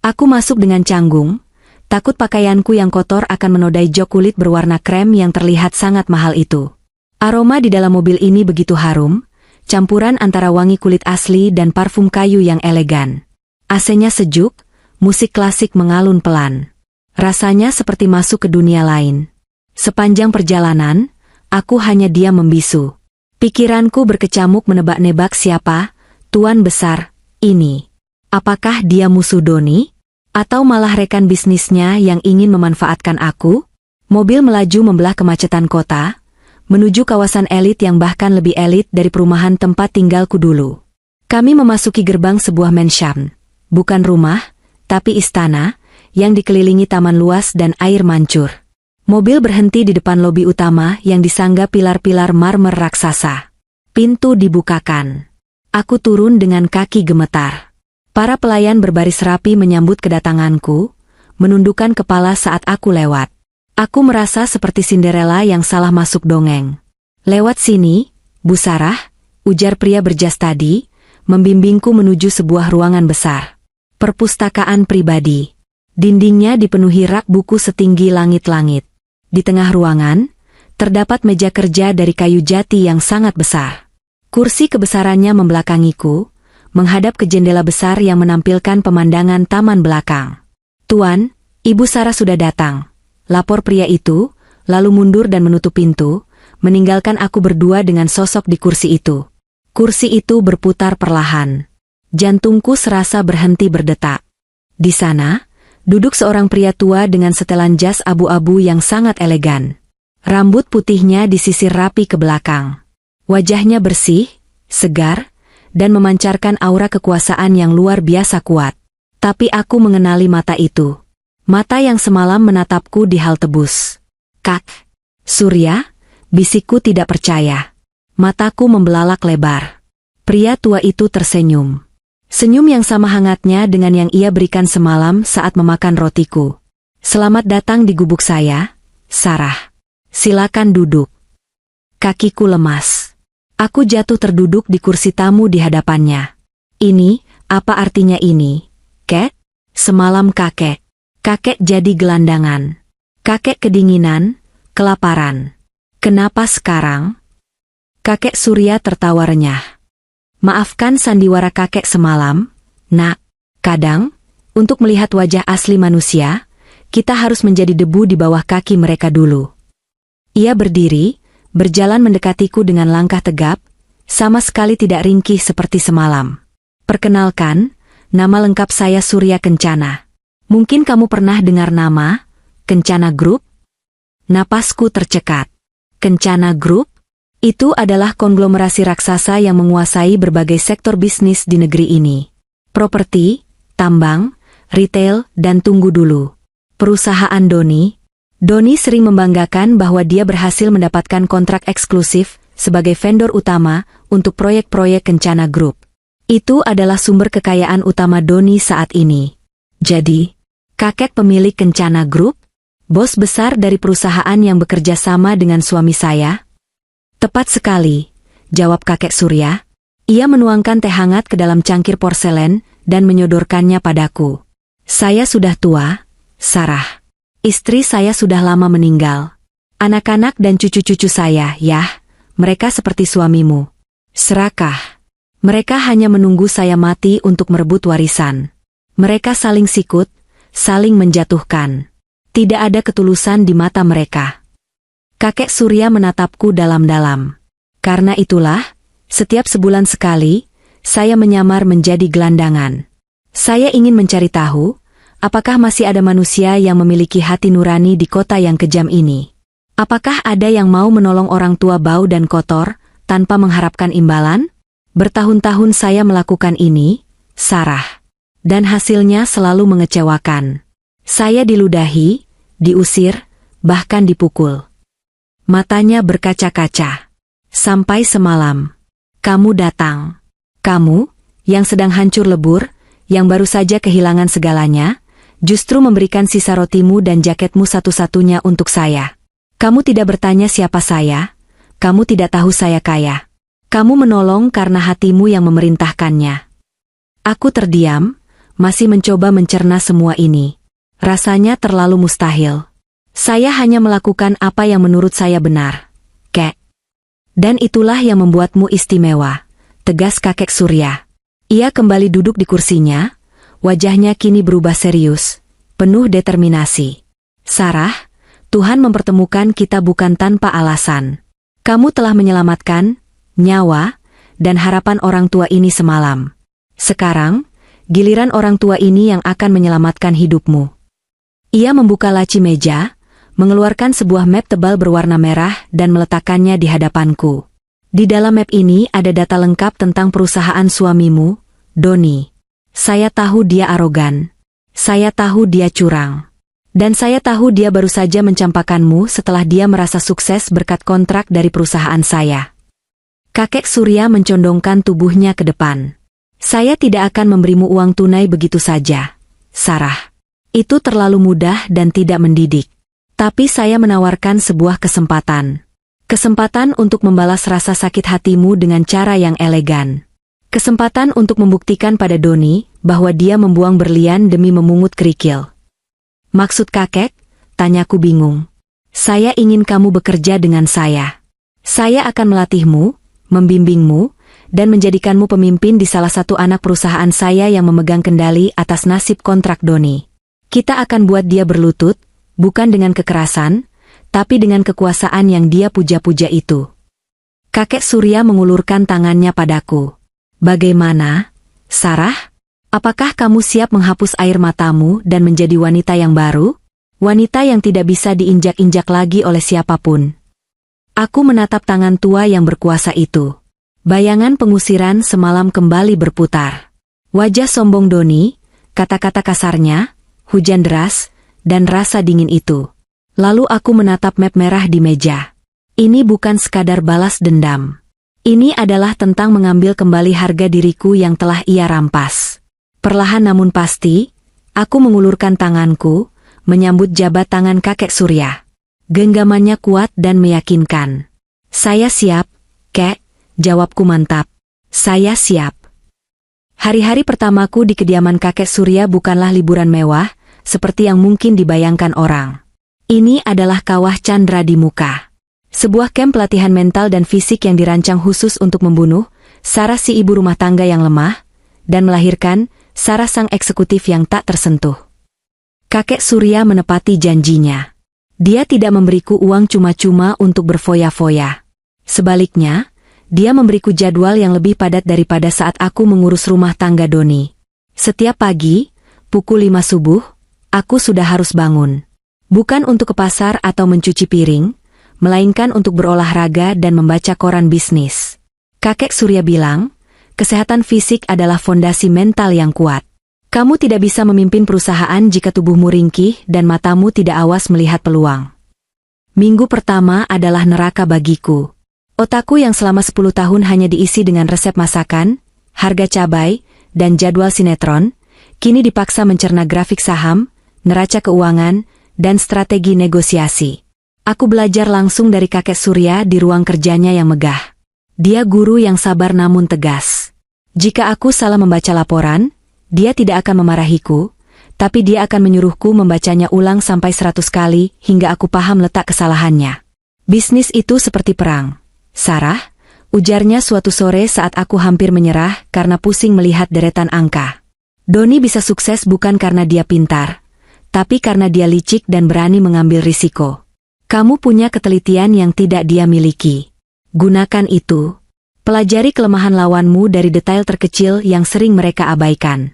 Aku masuk dengan canggung, takut pakaianku yang kotor akan menodai jok kulit berwarna krem yang terlihat sangat mahal itu. Aroma di dalam mobil ini begitu harum, campuran antara wangi kulit asli dan parfum kayu yang elegan. AC-nya sejuk, musik klasik mengalun pelan. Rasanya seperti masuk ke dunia lain. Sepanjang perjalanan, aku hanya diam membisu. Pikiranku berkecamuk menebak-nebak siapa Tuan besar ini. Apakah dia musuh Doni? Atau malah rekan bisnisnya yang ingin memanfaatkan aku? Mobil melaju membelah kemacetan kota, menuju kawasan elit yang bahkan lebih elit dari perumahan tempat tinggalku dulu. Kami memasuki gerbang sebuah mansion. Bukan rumah, tapi istana, yang dikelilingi taman luas dan air mancur. Mobil berhenti di depan lobi utama yang disangga pilar-pilar marmer raksasa. Pintu dibukakan. Aku turun dengan kaki gemetar. Para pelayan berbaris rapi menyambut kedatanganku, menundukkan kepala saat aku lewat. Aku merasa seperti Cinderella yang salah masuk dongeng. "Lewat sini, Bu Sarah," ujar pria berjas tadi, membimbingku menuju sebuah ruangan besar. Perpustakaan pribadi. Dindingnya dipenuhi rak buku setinggi langit-langit. Di tengah ruangan, terdapat meja kerja dari kayu jati yang sangat besar. Kursi kebesarannya membelakangiku, menghadap ke jendela besar yang menampilkan pemandangan taman belakang. "Tuan, Ibu Sarah sudah datang," lapor pria itu, lalu mundur dan menutup pintu, meninggalkan aku berdua dengan sosok di kursi itu. Kursi itu berputar perlahan. Jantungku serasa berhenti berdetak. Di sana, duduk seorang pria tua dengan setelan jas abu-abu yang sangat elegan. Rambut putihnya disisir rapi ke belakang. Wajahnya bersih, segar, dan memancarkan aura kekuasaan yang luar biasa kuat. Tapi aku mengenali mata itu. Mata yang semalam menatapku di halte bus. "Kak Surya," bisikku tidak percaya. Mataku membelalak lebar. Pria tua itu tersenyum. Senyum yang sama hangatnya dengan yang ia berikan semalam saat memakan rotiku. "Selamat datang di gubuk saya, Sarah. Silakan duduk." Kakiku lemas. Aku jatuh terduduk di kursi tamu di hadapannya. "Ini, apa artinya ini, Kek?" "Semalam kakek jadi gelandangan. Kakek kedinginan, kelaparan. Kenapa sekarang?" Kakek Surya tertawa renyah. "Maafkan sandiwara kakek semalam, Nak. Kadang, untuk melihat wajah asli manusia, kita harus menjadi debu di bawah kaki mereka dulu." Ia berdiri, berjalan mendekatiku dengan langkah tegap, sama sekali tidak ringkih seperti semalam. "Perkenalkan, nama lengkap saya Surya Kencana. Mungkin kamu pernah dengar nama Kencana Group?" Napasku tercekat. "Kencana Group? Itu adalah konglomerasi raksasa yang menguasai berbagai sektor bisnis di negeri ini. Properti, tambang, retail, dan tunggu dulu. Perusahaan Doni. Doni sering membanggakan bahwa dia berhasil mendapatkan kontrak eksklusif sebagai vendor utama untuk proyek-proyek Kencana Group. Itu adalah sumber kekayaan utama Doni saat ini. Jadi, kakek pemilik Kencana Group, bos besar dari perusahaan yang bekerja sama dengan suami saya? Tepat sekali, jawab kakek Surya. Ia menuangkan teh hangat ke dalam cangkir porselen dan menyodorkannya padaku. Saya sudah tua, Sarah. Istri saya sudah lama meninggal. Anak-anak dan cucu-cucu saya, mereka seperti suamimu. Serakah. Mereka hanya menunggu saya mati untuk merebut warisan. Mereka saling sikut, saling menjatuhkan. Tidak ada ketulusan di mata mereka. Kakek Surya menatapku dalam-dalam. Karena itulah, setiap sebulan sekali, saya menyamar menjadi gelandangan. Saya ingin mencari tahu, apakah masih ada manusia yang memiliki hati nurani di kota yang kejam ini? Apakah ada yang mau menolong orang tua bau dan kotor, tanpa mengharapkan imbalan? Bertahun-tahun saya melakukan ini, Sarah. Dan hasilnya selalu mengecewakan. Saya diludahi, diusir, bahkan dipukul. Matanya berkaca-kaca. Sampai semalam. Kamu datang. Kamu, yang sedang hancur lebur, yang baru saja kehilangan segalanya, justru memberikan sisa rotimu dan jaketmu satu-satunya untuk saya. Kamu tidak bertanya siapa saya, kamu tidak tahu saya kaya. Kamu menolong karena hatimu yang memerintahkannya. Aku terdiam, masih mencoba mencerna semua ini. Rasanya terlalu mustahil. Saya hanya melakukan apa yang menurut saya benar. Kek. Dan itulah yang membuatmu istimewa, tegas kakek Surya. Ia kembali duduk di kursinya, wajahnya kini berubah serius, penuh determinasi. Sarah, Tuhan mempertemukan kita bukan tanpa alasan. Kamu telah menyelamatkan nyawa dan harapan orang tua ini semalam. Sekarang, giliran orang tua ini yang akan menyelamatkan hidupmu. Ia membuka laci meja, mengeluarkan sebuah map tebal berwarna merah dan meletakkannya di hadapanku. Di dalam map ini ada data lengkap tentang perusahaan suamimu, Doni. Saya tahu dia arogan. Saya tahu dia curang. Dan saya tahu dia baru saja mencampakkanmu setelah dia merasa sukses berkat kontrak dari perusahaan saya. Kakek Surya mencondongkan tubuhnya ke depan. Saya tidak akan memberimu uang tunai begitu saja, Sarah. Itu terlalu mudah dan tidak mendidik. Tapi saya menawarkan sebuah kesempatan. Kesempatan untuk membalas rasa sakit hatimu dengan cara yang elegan. Kesempatan untuk membuktikan pada Doni bahwa dia membuang berlian demi memungut kerikil. Maksud kakek? Tanyaku bingung. Saya ingin kamu bekerja dengan saya. Saya akan melatihmu, membimbingmu, dan menjadikanmu pemimpin di salah satu anak perusahaan saya yang memegang kendali atas nasib kontrak Doni. Kita akan buat dia berlutut, bukan dengan kekerasan, tapi dengan kekuasaan yang dia puja-puja itu. Kakek Surya mengulurkan tangannya padaku. Bagaimana, Sarah? Apakah kamu siap menghapus air matamu dan menjadi wanita yang baru? Wanita yang tidak bisa diinjak-injak lagi oleh siapapun. Aku menatap tangan tua yang berkuasa itu. Bayangan pengusiran semalam kembali berputar. Wajah sombong Doni, kata-kata kasarnya, hujan deras, dan rasa dingin itu. Lalu aku menatap map merah di meja. Ini bukan sekadar balas dendam. Ini adalah tentang mengambil kembali harga diriku yang telah ia rampas. Perlahan namun pasti, aku mengulurkan tanganku, menyambut jabat tangan kakek Surya. Genggamannya kuat dan meyakinkan. Saya siap, kek. Jawabku mantap. Saya siap. Hari-hari pertamaku di kediaman kakek Surya bukanlah liburan mewah, seperti yang mungkin dibayangkan orang. Ini adalah kawah Chandra di muka. Sebuah kamp pelatihan mental dan fisik yang dirancang khusus untuk membunuh Sarah si ibu rumah tangga yang lemah, dan melahirkan Sarah sang eksekutif yang tak tersentuh. Kakek Surya menepati janjinya. Dia tidak memberiku uang cuma-cuma untuk berfoya-foya. Sebaliknya, dia memberiku jadwal yang lebih padat daripada saat aku mengurus rumah tangga Doni. Setiap pagi, pukul 5 subuh, aku sudah harus bangun. Bukan untuk ke pasar atau mencuci piring, melainkan untuk berolahraga dan membaca koran bisnis. Kakek Surya bilang, kesehatan fisik adalah fondasi mental yang kuat. Kamu tidak bisa memimpin perusahaan jika tubuhmu ringkih dan matamu tidak awas melihat peluang. Minggu pertama adalah neraka bagiku. Otakku yang selama 10 tahun hanya diisi dengan resep masakan, harga cabai, dan jadwal sinetron, kini dipaksa mencerna grafik saham, neraca keuangan, dan strategi negosiasi. Aku belajar langsung dari kakek Surya di ruang kerjanya yang megah. Dia guru yang sabar namun tegas. Jika aku salah membaca laporan, dia tidak akan memarahiku, tapi dia akan menyuruhku membacanya ulang sampai 100 kali hingga aku paham letak kesalahannya. Bisnis itu seperti perang. Sarah, ujarnya suatu sore saat aku hampir menyerah karena pusing melihat deretan angka. Doni bisa sukses bukan karena dia pintar, tapi karena dia licik dan berani mengambil risiko. Kamu punya ketelitian yang tidak dia miliki. Gunakan itu. Pelajari kelemahan lawanmu dari detail terkecil yang sering mereka abaikan.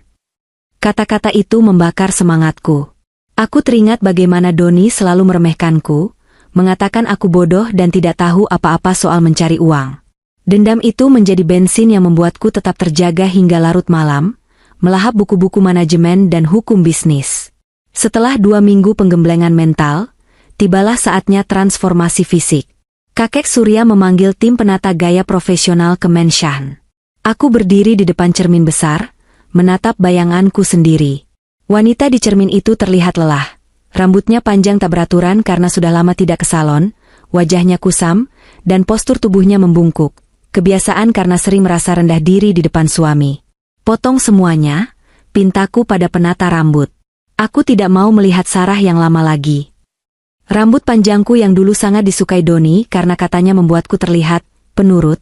Kata-kata itu membakar semangatku. Aku teringat bagaimana Doni selalu meremehkanku, mengatakan aku bodoh dan tidak tahu apa-apa soal mencari uang. Dendam itu menjadi bensin yang membuatku tetap terjaga hingga larut malam, melahap buku-buku manajemen dan hukum bisnis. Setelah 2 minggu penggemblengan mental, tibalah saatnya transformasi fisik. Kakek Surya memanggil tim penata gaya profesional ke Menshan. Aku berdiri di depan cermin besar, menatap bayanganku sendiri. Wanita di cermin itu terlihat lelah. Rambutnya panjang tak beraturan karena sudah lama tidak ke salon, wajahnya kusam, dan postur tubuhnya membungkuk. Kebiasaan karena sering merasa rendah diri di depan suami. Potong semuanya, pintaku pada penata rambut. Aku tidak mau melihat Sarah yang lama lagi. Rambut panjangku yang dulu sangat disukai Doni karena katanya membuatku terlihat penurut,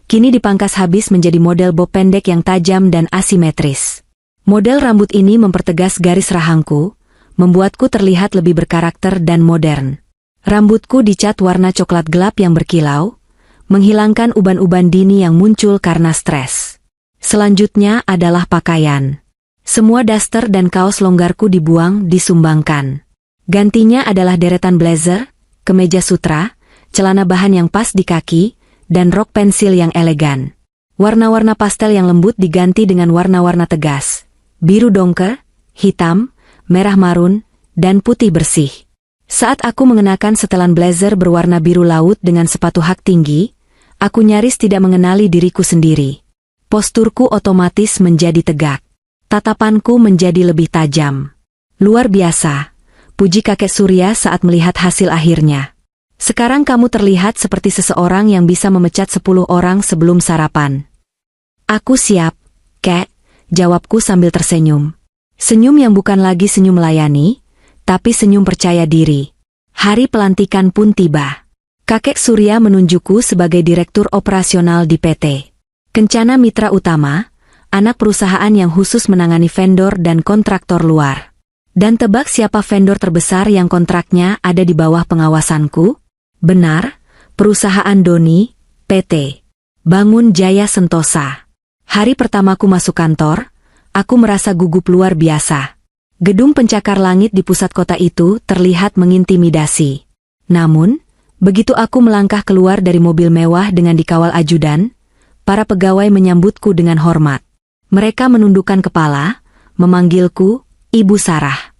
kini dipangkas habis menjadi model bob pendek yang tajam dan asimetris. Model rambut ini mempertegas garis rahangku, membuatku terlihat lebih berkarakter dan modern. Rambutku dicat warna coklat gelap yang berkilau, menghilangkan uban-uban dini yang muncul karena stres. Selanjutnya adalah pakaian. Semua daster dan kaos longgarku dibuang disumbangkan. Gantinya adalah deretan blazer, kemeja sutra, celana bahan yang pas di kaki, dan rok pensil yang elegan. Warna-warna pastel yang lembut diganti dengan warna-warna tegas. Biru dongker, hitam, merah marun, dan putih bersih. Saat aku mengenakan setelan blazer berwarna biru laut dengan sepatu hak tinggi, aku nyaris tidak mengenali diriku sendiri. Posturku otomatis menjadi tegak. Tatapanku menjadi lebih tajam. Luar biasa. Puji kakek Surya saat melihat hasil akhirnya. Sekarang kamu terlihat seperti seseorang yang bisa memecat 10 orang sebelum sarapan. Aku siap, Kek, jawabku sambil tersenyum. Senyum yang bukan lagi senyum melayani, tapi senyum percaya diri. Hari pelantikan pun tiba. Kakek Surya menunjukku sebagai direktur operasional di PT Kencana Mitra Utama, anak perusahaan yang khusus menangani vendor dan kontraktor luar. Dan tebak siapa vendor terbesar yang kontraknya ada di bawah pengawasanku? Benar, perusahaan Doni, PT Bangun Jaya Sentosa. Hari pertamaku masuk kantor, aku merasa gugup luar biasa. Gedung pencakar langit di pusat kota itu terlihat mengintimidasi. Namun, begitu aku melangkah keluar dari mobil mewah dengan dikawal ajudan, para pegawai menyambutku dengan hormat. Mereka menundukkan kepala, memanggilku Ibu Sarah.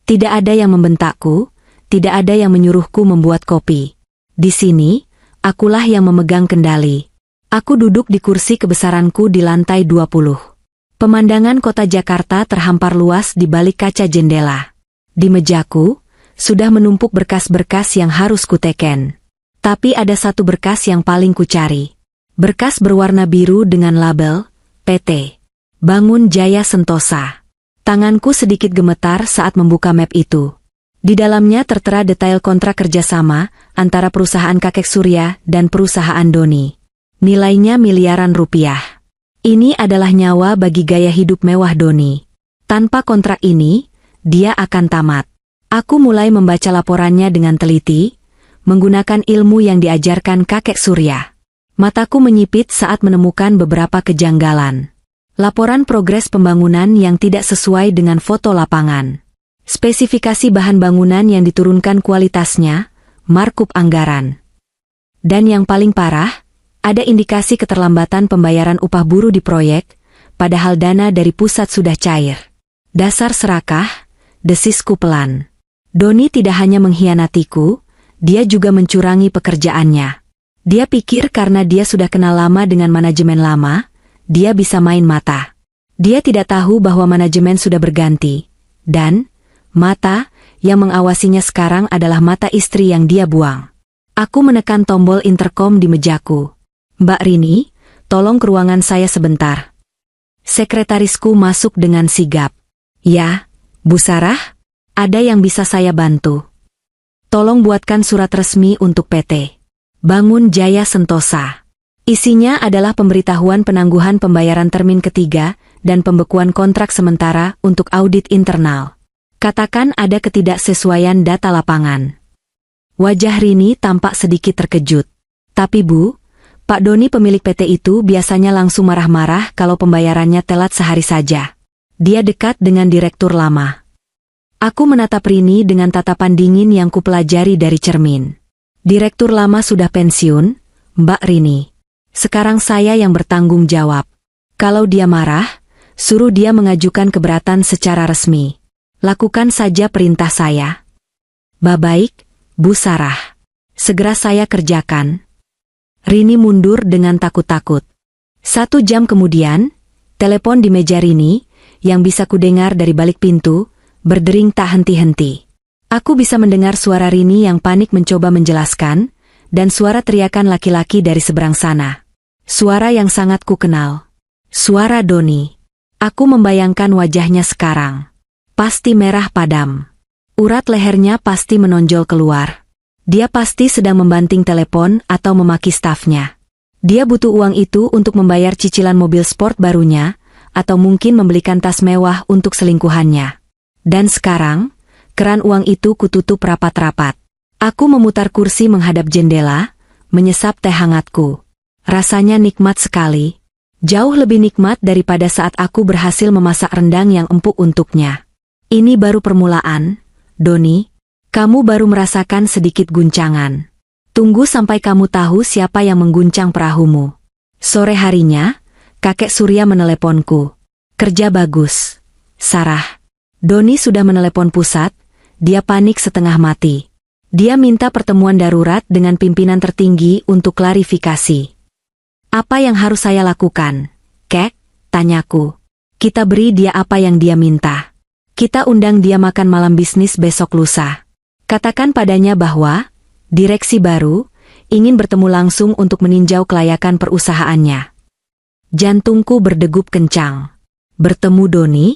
Tidak ada yang membentakku, tidak ada yang menyuruhku membuat kopi. Di sini, akulah yang memegang kendali. Aku duduk di kursi kebesaranku di lantai 20. Pemandangan kota Jakarta terhampar luas di balik kaca jendela. Di mejaku, sudah menumpuk berkas-berkas yang harus kuteken. Tapi ada satu berkas yang paling kucari. Berkas berwarna biru dengan label PT Bangun Jaya Sentosa. Tanganku sedikit gemetar saat membuka map itu. Di dalamnya tertera detail kontrak kerjasama antara perusahaan kakek Surya dan perusahaan Doni. Nilainya miliaran rupiah. Ini adalah nyawa bagi gaya hidup mewah Doni. Tanpa kontrak ini, dia akan tamat. Aku mulai membaca laporannya dengan teliti, menggunakan ilmu yang diajarkan kakek Surya. Mataku menyipit saat menemukan beberapa kejanggalan. Laporan progres pembangunan yang tidak sesuai dengan foto lapangan. Spesifikasi bahan bangunan yang diturunkan kualitasnya, markup anggaran. Dan yang paling parah, ada indikasi keterlambatan pembayaran upah buruh di proyek, padahal dana dari pusat sudah cair. Dasar serakah, desisku pelan. Doni tidak hanya mengkhianatiku, dia juga mencurangi pekerjaannya. Dia pikir karena dia sudah kenal lama dengan manajemen lama, dia bisa main mata. Dia tidak tahu bahwa manajemen sudah berganti. Dan, mata yang mengawasinya sekarang adalah mata istri yang dia buang. Aku menekan tombol interkom di mejaku. Mbak Rini, tolong ke ruangan saya sebentar. Sekretarisku masuk dengan sigap. Ya, Bu Sarah, ada yang bisa saya bantu. Tolong buatkan surat resmi untuk PT Bangun Jaya Sentosa. Isinya adalah pemberitahuan penangguhan pembayaran termin ketiga dan pembekuan kontrak sementara untuk audit internal. Katakan ada ketidaksesuaian data lapangan. Wajah Rini tampak sedikit terkejut. Tapi Bu, Pak Doni pemilik PT itu biasanya langsung marah-marah kalau pembayarannya telat sehari saja. Dia dekat dengan direktur lama. Aku menatap Rini dengan tatapan dingin yang kupelajari dari cermin. Direktur lama sudah pensiun, Mbak Rini. Sekarang saya yang bertanggung jawab. Kalau dia marah, suruh dia mengajukan keberatan secara resmi. Lakukan saja perintah saya. Baik, Bu Sarah. Segera saya kerjakan. Rini mundur dengan takut-takut. 1 jam kemudian, telepon di meja Rini, yang bisa kudengar dari balik pintu, berdering tak henti-henti. Aku bisa mendengar suara Rini yang panik mencoba menjelaskan, dan suara teriakan laki-laki dari seberang sana. Suara yang sangat kukenal. Suara Doni. Aku membayangkan wajahnya sekarang. Pasti merah padam. Urat lehernya pasti menonjol keluar. Dia pasti sedang membanting telepon atau memaki stafnya. Dia butuh uang itu untuk membayar cicilan mobil sport barunya, atau mungkin membelikan tas mewah untuk selingkuhannya. Dan sekarang, keran uang itu kututup rapat-rapat. Aku memutar kursi menghadap jendela, menyesap teh hangatku. Rasanya nikmat sekali. Jauh lebih nikmat daripada saat aku berhasil memasak rendang yang empuk untuknya. Ini baru permulaan, Doni. Kamu baru merasakan sedikit guncangan. Tunggu sampai kamu tahu siapa yang mengguncang perahumu. Sore harinya, kakek Surya meneleponku. Kerja bagus, Sarah. Doni sudah menelepon pusat, dia panik setengah mati. Dia minta pertemuan darurat dengan pimpinan tertinggi untuk klarifikasi. Apa yang harus saya lakukan, Kek? Tanyaku. Kita beri dia apa yang dia minta. Kita undang dia makan malam bisnis besok lusa. Katakan padanya bahwa direksi baru ingin bertemu langsung untuk meninjau kelayakan perusahaannya. Jantungku berdegup kencang. Bertemu Doni?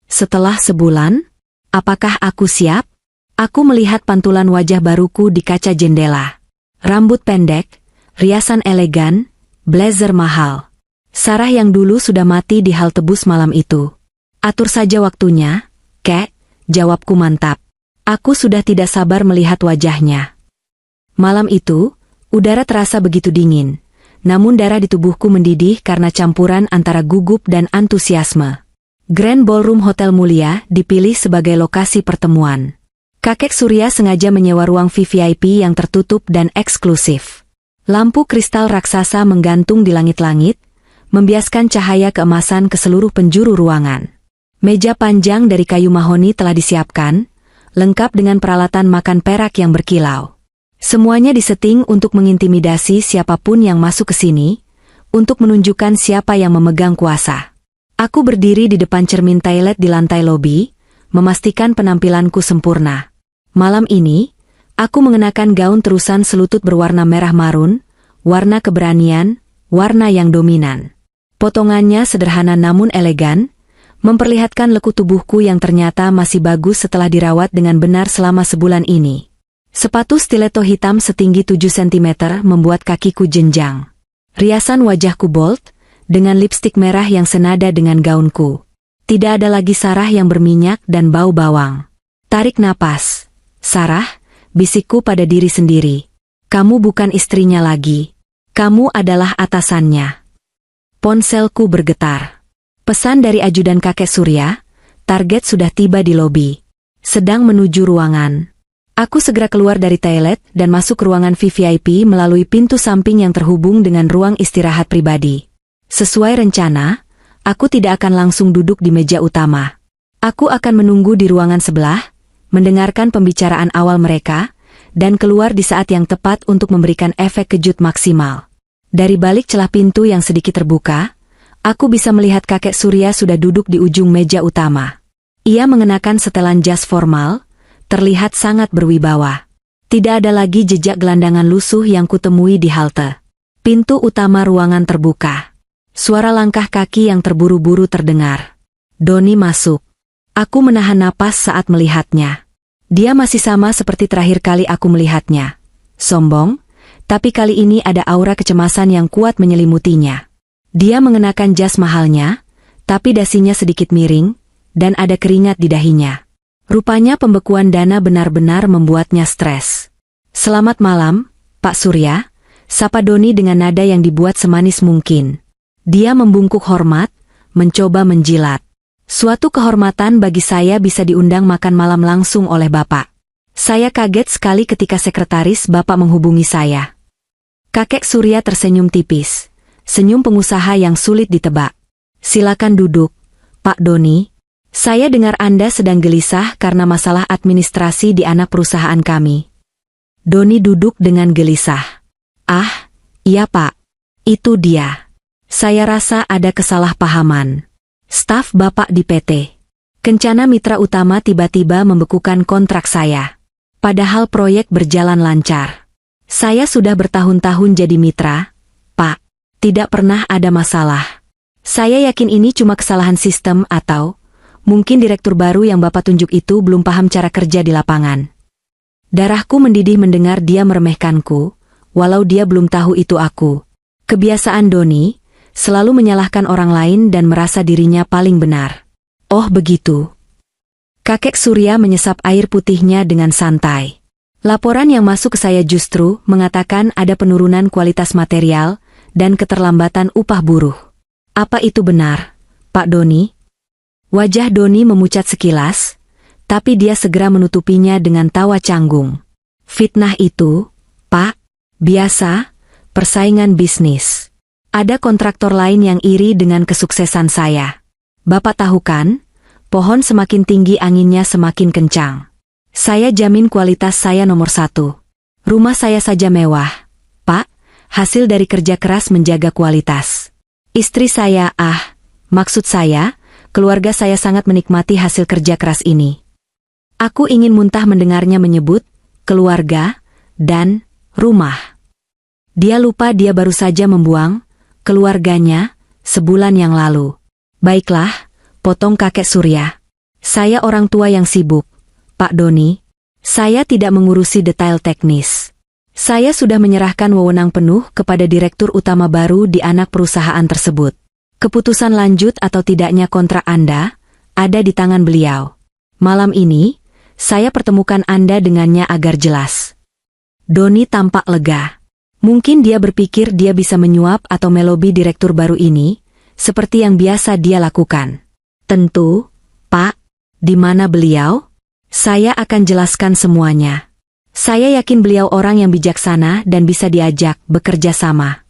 Setelah sebulan? Apakah aku siap? Aku melihat pantulan wajah baruku di kaca jendela. Rambut pendek, riasan elegan, blazer mahal. Sarah yang dulu sudah mati di halte bus malam itu. Atur saja waktunya, Kek, jawabku mantap. Aku sudah tidak sabar melihat wajahnya. Malam itu, udara terasa begitu dingin, namun darah di tubuhku mendidih karena campuran antara gugup dan antusiasme. Grand Ballroom Hotel Mulia dipilih sebagai lokasi pertemuan. Kakek Surya sengaja menyewa ruang VVIP yang tertutup dan eksklusif. Lampu kristal raksasa menggantung di langit-langit, membiaskan cahaya keemasan ke seluruh penjuru ruangan. Meja panjang dari kayu mahoni telah disiapkan, lengkap dengan peralatan makan perak yang berkilau. Semuanya diseting untuk mengintimidasi siapapun yang masuk ke sini, untuk menunjukkan siapa yang memegang kuasa. Aku berdiri di depan cermin toilet di lantai lobi, memastikan penampilanku sempurna. Malam ini, aku mengenakan gaun terusan selutut berwarna merah marun, warna keberanian, warna yang dominan. Potongannya sederhana namun elegan, memperlihatkan lekuk tubuhku yang ternyata masih bagus setelah dirawat dengan benar selama sebulan ini. Sepatu stiletto hitam setinggi 7 cm membuat kakiku jenjang. Riasan wajahku bold, dengan lipstik merah yang senada dengan gaunku. Tidak ada lagi Sarah yang berminyak dan bau bawang. Tarik napas. Sarah, bisikku pada diri sendiri. Kamu bukan istrinya lagi. Kamu adalah atasannya. Ponselku bergetar. Pesan dari ajudan kakek Surya, target sudah tiba di lobi. Sedang menuju ruangan. Aku segera keluar dari toilet dan masuk ke ruangan VVIP melalui pintu samping yang terhubung dengan ruang istirahat pribadi. Sesuai rencana, aku tidak akan langsung duduk di meja utama. Aku akan menunggu di ruangan sebelah, mendengarkan pembicaraan awal mereka, dan keluar di saat yang tepat untuk memberikan efek kejut maksimal. Dari balik celah pintu yang sedikit terbuka, aku bisa melihat kakek Surya sudah duduk di ujung meja utama. Ia mengenakan setelan jas formal, terlihat sangat berwibawa. Tidak ada lagi jejak gelandangan lusuh yang kutemui di halte. Pintu utama ruangan terbuka. Suara langkah kaki yang terburu-buru terdengar. Doni masuk. Aku menahan napas saat melihatnya. Dia masih sama seperti terakhir kali aku melihatnya. Sombong, tapi kali ini ada aura kecemasan yang kuat menyelimutinya. Dia mengenakan jas mahalnya, tapi dasinya sedikit miring, dan ada keringat di dahinya. Rupanya pembekuan dana benar-benar membuatnya stres. "Selamat malam, Pak Surya," sapa Doni dengan nada yang dibuat semanis mungkin. Dia membungkuk hormat, mencoba menjilat. Suatu kehormatan bagi saya bisa diundang makan malam langsung oleh Bapak. Saya kaget sekali ketika sekretaris Bapak menghubungi saya. Kakek Surya tersenyum tipis, senyum pengusaha yang sulit ditebak. "Silakan duduk, Pak Doni. Saya dengar Anda sedang gelisah karena masalah administrasi di anak perusahaan kami." Doni duduk dengan gelisah. "Ah, iya Pak. Itu dia. Saya rasa ada kesalahpahaman. Staf Bapak di PT Kencana Mitra Utama tiba-tiba membekukan kontrak saya. Padahal proyek berjalan lancar. Saya sudah bertahun-tahun jadi mitra, Pak. Tidak pernah ada masalah. Saya yakin ini cuma kesalahan sistem atau mungkin direktur baru yang Bapak tunjuk itu belum paham cara kerja di lapangan." Darahku mendidih mendengar dia meremehkanku, walau dia belum tahu itu aku. Kebiasaan Doni, selalu menyalahkan orang lain dan merasa dirinya paling benar. "Oh begitu." Kakek Surya menyesap air putihnya dengan santai. "Laporan yang masuk ke saya justru mengatakan ada penurunan kualitas material dan keterlambatan upah buruh. Apa itu benar, Pak Doni?" Wajah Doni memucat sekilas, tapi dia segera menutupinya dengan tawa canggung. "Fitnah itu, Pak, biasa, persaingan bisnis. Ada kontraktor lain yang iri dengan kesuksesan saya. Bapak tahu kan, pohon semakin tinggi anginnya semakin kencang. Saya jamin kualitas saya nomor 1. Rumah saya saja mewah, Pak, hasil dari kerja keras menjaga kualitas. Istri saya, maksud saya, keluarga saya sangat menikmati hasil kerja keras ini." Aku ingin muntah mendengarnya menyebut keluarga dan rumah. Dia lupa dia baru saja membuang keluarganya sebulan yang lalu. "Baiklah," potong kakek Surya. "Saya orang tua yang sibuk, Pak Doni. Saya tidak mengurusi detail teknis. Saya sudah menyerahkan wewenang penuh kepada direktur utama baru di anak perusahaan tersebut. Keputusan lanjut atau tidaknya kontrak Anda ada di tangan beliau. Malam ini, saya pertemukan Anda dengannya agar jelas." Doni tampak lega. Mungkin dia berpikir dia bisa menyuap atau melobi direktur baru ini, seperti yang biasa dia lakukan. "Tentu, Pak. Di mana beliau? Saya akan jelaskan semuanya. Saya yakin beliau orang yang bijaksana dan bisa diajak bekerja sama."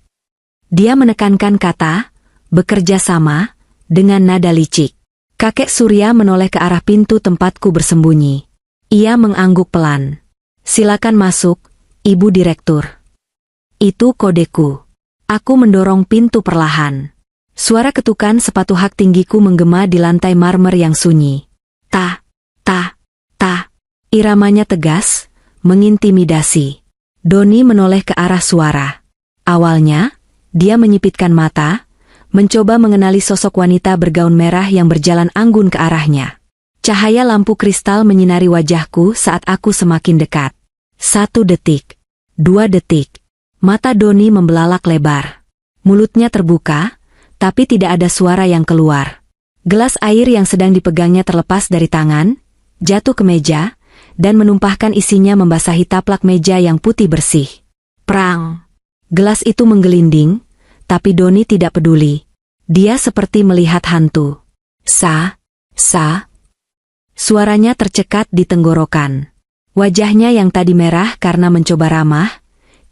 Dia menekankan kata bekerja sama dengan nada licik. Kakek Surya menoleh ke arah pintu tempatku bersembunyi. Ia mengangguk pelan. "Silakan masuk, Ibu Direktur." Itu kodeku. Aku mendorong pintu perlahan. Suara ketukan sepatu hak tinggiku menggema di lantai marmer yang sunyi. Ta, ta, ta. Iramanya tegas, mengintimidasi. Doni menoleh ke arah suara. Awalnya, dia menyipitkan mata, mencoba mengenali sosok wanita bergaun merah yang berjalan anggun ke arahnya. Cahaya lampu kristal menyinari wajahku saat aku semakin dekat. 1 detik, 2 detik. Mata Doni membelalak lebar. Mulutnya terbuka, tapi tidak ada suara yang keluar. Gelas air yang sedang dipegangnya terlepas dari tangan, jatuh ke meja, dan menumpahkan isinya membasahi taplak meja yang putih bersih. Prang! Gelas itu menggelinding, tapi Doni tidak peduli. Dia seperti melihat hantu. Sa. Suaranya tercekat di tenggorokan. Wajahnya yang tadi merah karena mencoba ramah,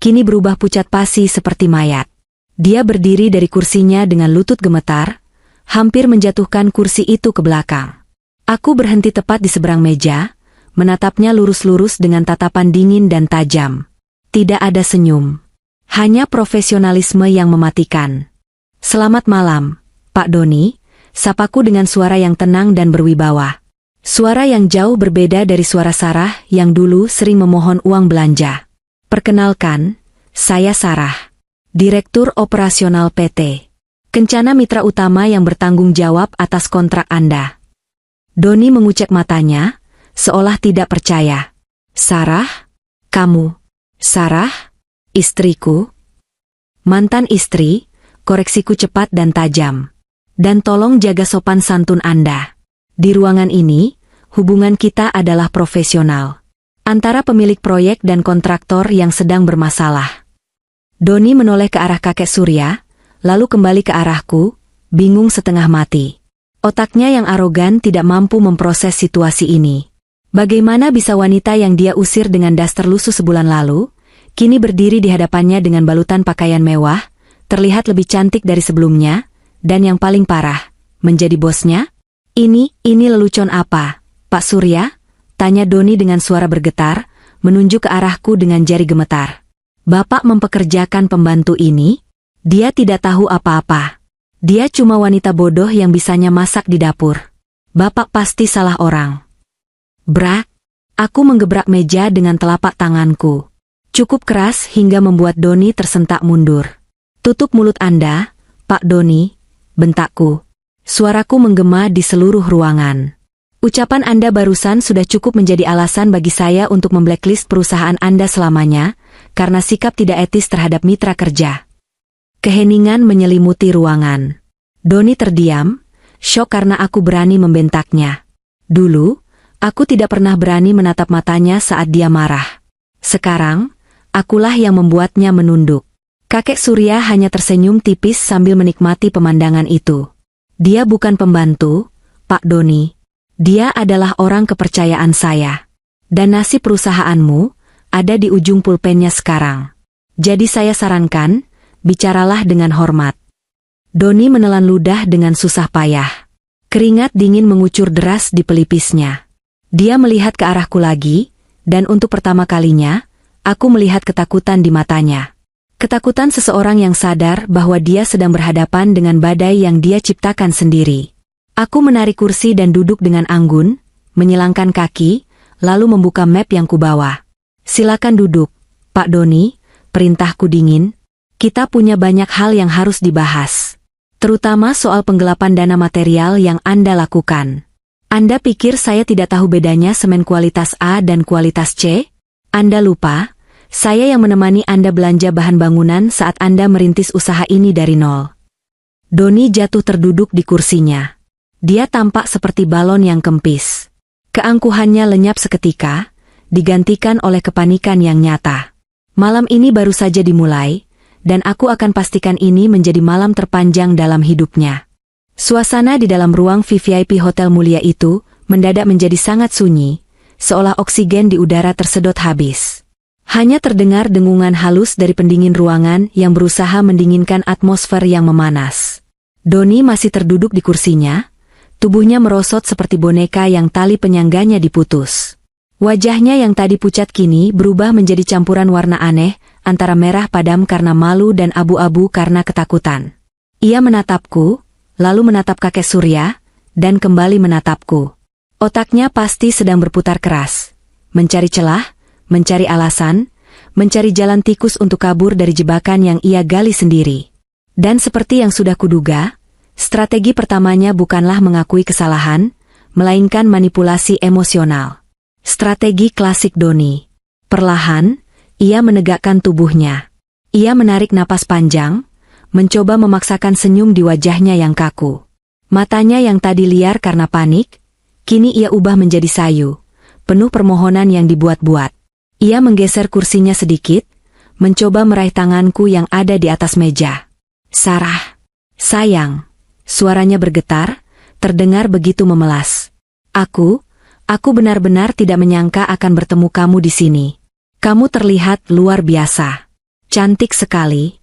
kini berubah pucat pasi seperti mayat. Dia berdiri dari kursinya dengan lutut gemetar, hampir menjatuhkan kursi itu ke belakang. Aku berhenti tepat di seberang meja, menatapnya lurus-lurus dengan tatapan dingin dan tajam. Tidak ada senyum. Hanya profesionalisme yang mematikan. "Selamat malam, Pak Doni," sapaku dengan suara yang tenang dan berwibawa. Suara yang jauh berbeda dari suara Sarah yang dulu sering memohon uang belanja. "Perkenalkan, saya Sarah, Direktur Operasional PT Kencana Mitra Utama yang bertanggung jawab atas kontrak Anda." Doni mengucek matanya, seolah tidak percaya. "Sarah? Kamu? Sarah? Istriku?" "Mantan istri," koreksiku cepat dan tajam. "Dan tolong jaga sopan santun Anda. Di ruangan ini, hubungan kita adalah profesional. Antara pemilik proyek dan kontraktor yang sedang bermasalah." Doni menoleh ke arah kakek Surya, lalu kembali ke arahku, bingung setengah mati. Otaknya yang arogan tidak mampu memproses situasi ini. Bagaimana bisa wanita yang dia usir dengan daster lusuh sebulan lalu, kini berdiri di hadapannya dengan balutan pakaian mewah, terlihat lebih cantik dari sebelumnya, dan yang paling parah, menjadi bosnya? Ini lelucon apa, Pak Surya?" tanya Doni dengan suara bergetar, menunjuk ke arahku dengan jari gemetar. "Bapak mempekerjakan pembantu ini? Dia tidak tahu apa-apa. Dia cuma wanita bodoh yang bisanya masak di dapur. Bapak pasti salah orang." Brak! Aku menggebrak meja dengan telapak tanganku. Cukup keras hingga membuat Doni tersentak mundur. "Tutup mulut Anda, Pak Doni," bentakku. Suaraku menggema di seluruh ruangan. "Ucapan Anda barusan sudah cukup menjadi alasan bagi saya untuk memblacklist perusahaan Anda selamanya, karena sikap tidak etis terhadap mitra kerja." Keheningan menyelimuti ruangan. Doni terdiam, syok karena aku berani membentaknya. Dulu, aku tidak pernah berani menatap matanya saat dia marah. Sekarang, akulah yang membuatnya menunduk. Kakek Surya hanya tersenyum tipis sambil menikmati pemandangan itu. "Dia bukan pembantu, Pak Doni. Dia adalah orang kepercayaan saya. Dan nasib perusahaanmu ada di ujung pulpennya sekarang. Jadi saya sarankan, bicaralah dengan hormat." Doni menelan ludah dengan susah payah. Keringat dingin mengucur deras di pelipisnya. Dia melihat ke arahku lagi, dan untuk pertama kalinya, aku melihat ketakutan di matanya. Ketakutan seseorang yang sadar bahwa dia sedang berhadapan dengan badai yang dia ciptakan sendiri. Aku menarik kursi dan duduk dengan anggun, menyilangkan kaki, lalu membuka map yang kubawa. "Silakan duduk, Pak Doni," perintahku dingin. "Kita punya banyak hal yang harus dibahas. Terutama soal penggelapan dana material yang Anda lakukan. Anda pikir saya tidak tahu bedanya semen kualitas A dan kualitas C? Anda lupa, saya yang menemani Anda belanja bahan bangunan saat Anda merintis usaha ini dari nol." Doni jatuh terduduk di kursinya. Dia tampak seperti balon yang kempis. Keangkuhannya lenyap seketika, digantikan oleh kepanikan yang nyata. Malam ini baru saja dimulai, dan aku akan pastikan ini menjadi malam terpanjang dalam hidupnya. Suasana di dalam ruang VVIP hotel mulia itu mendadak menjadi sangat sunyi, seolah oksigen di udara tersedot habis. Hanya terdengar dengungan halus dari pendingin ruangan yang berusaha mendinginkan atmosfer yang memanas. Doni masih terduduk di kursinya, tubuhnya merosot seperti boneka yang tali penyangganya diputus. Wajahnya yang tadi pucat kini berubah menjadi campuran warna aneh, antara merah padam karena malu dan abu-abu karena ketakutan. Ia menatapku, lalu menatap kakek Surya, dan kembali menatapku. Otaknya pasti sedang berputar keras, mencari celah, mencari alasan, mencari jalan tikus untuk kabur dari jebakan yang ia gali sendiri. Dan seperti yang sudah kuduga, strategi pertamanya bukanlah mengakui kesalahan, melainkan manipulasi emosional. Strategi klasik Doni. Perlahan, ia menegakkan tubuhnya. Ia menarik napas panjang, mencoba memaksakan senyum di wajahnya yang kaku. Matanya yang tadi liar karena panik, kini ia ubah menjadi sayu, penuh permohonan yang dibuat-buat. Ia menggeser kursinya sedikit, mencoba meraih tanganku yang ada di atas meja. "Sarah, sayang," suaranya bergetar, terdengar begitu memelas. Aku Aku benar-benar tidak menyangka akan bertemu kamu di sini. Kamu terlihat luar biasa. Cantik sekali.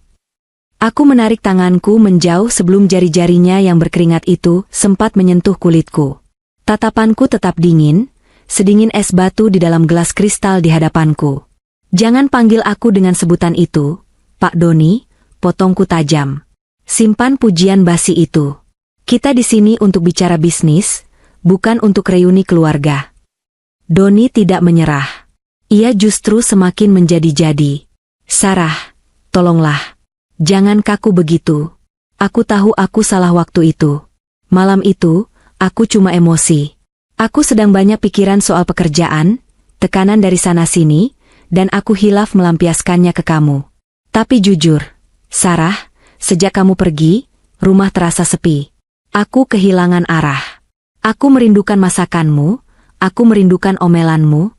Aku menarik tanganku menjauh sebelum jari-jarinya yang berkeringat itu sempat menyentuh kulitku. Tatapanku tetap dingin, sedingin es batu di dalam gelas kristal di hadapanku. Jangan panggil aku dengan sebutan itu, Pak Doni, potongku tajam. Simpan pujian basi itu. Kita di sini untuk bicara bisnis, bukan untuk reuni keluarga. Doni tidak menyerah. Ia justru semakin menjadi-jadi. Sarah, tolonglah. Jangan kaku begitu. Aku tahu aku salah waktu itu. Malam itu, aku cuma emosi. Aku sedang banyak pikiran soal pekerjaan, tekanan dari sana-sini, dan aku hilaf melampiaskannya ke kamu. Tapi jujur, Sarah, sejak kamu pergi, rumah terasa sepi. Aku kehilangan arah. Aku merindukan masakanmu, aku merindukan omelanmu.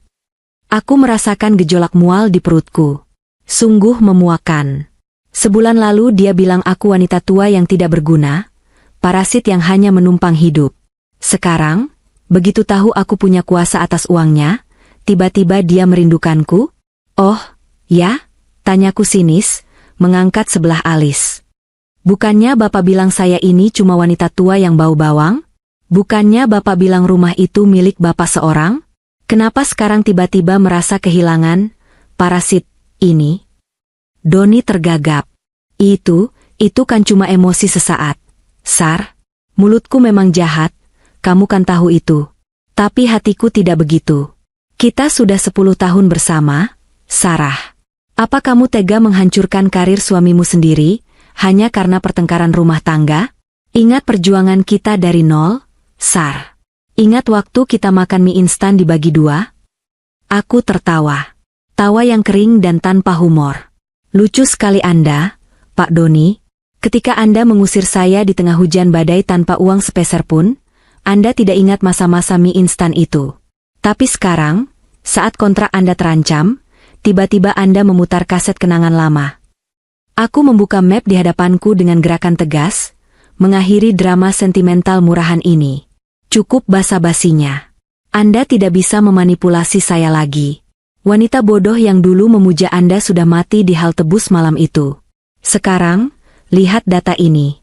Aku merasakan gejolak mual di perutku. Sungguh memuakan. Sebulan lalu dia bilang aku wanita tua yang tidak berguna, parasit yang hanya menumpang hidup. Sekarang, begitu tahu aku punya kuasa atas uangnya, tiba-tiba dia merindukanku? Oh, ya? Tanyaku sinis, mengangkat sebelah alis. Bukannya Bapak bilang saya ini cuma wanita tua yang bau bawang? Bukannya Bapak bilang rumah itu milik Bapak seorang? Kenapa sekarang tiba-tiba merasa kehilangan parasit ini? Doni tergagap. Itu kan cuma emosi sesaat. Sar, mulutku memang jahat, kamu kan tahu itu. Tapi hatiku tidak begitu. Kita sudah 10 tahun bersama, Sarah. Apa kamu tega menghancurkan karir suamimu sendiri, hanya karena pertengkaran rumah tangga? Ingat perjuangan kita dari nol, Sar. Ingat waktu kita makan mie instan dibagi 2? Aku tertawa. Tawa yang kering dan tanpa humor. Lucu sekali Anda, Pak Doni. Ketika Anda mengusir saya di tengah hujan badai tanpa uang sepeser pun, Anda tidak ingat masa-masa mie instan itu. Tapi sekarang, saat kontrak Anda terancam, tiba-tiba Anda memutar kaset kenangan lama. Aku membuka map di hadapanku dengan gerakan tegas, mengakhiri drama sentimental murahan ini. Cukup basa-basinya. Anda tidak bisa memanipulasi saya lagi. Wanita bodoh yang dulu memuja Anda sudah mati di hal tebus malam itu. Sekarang, lihat data ini.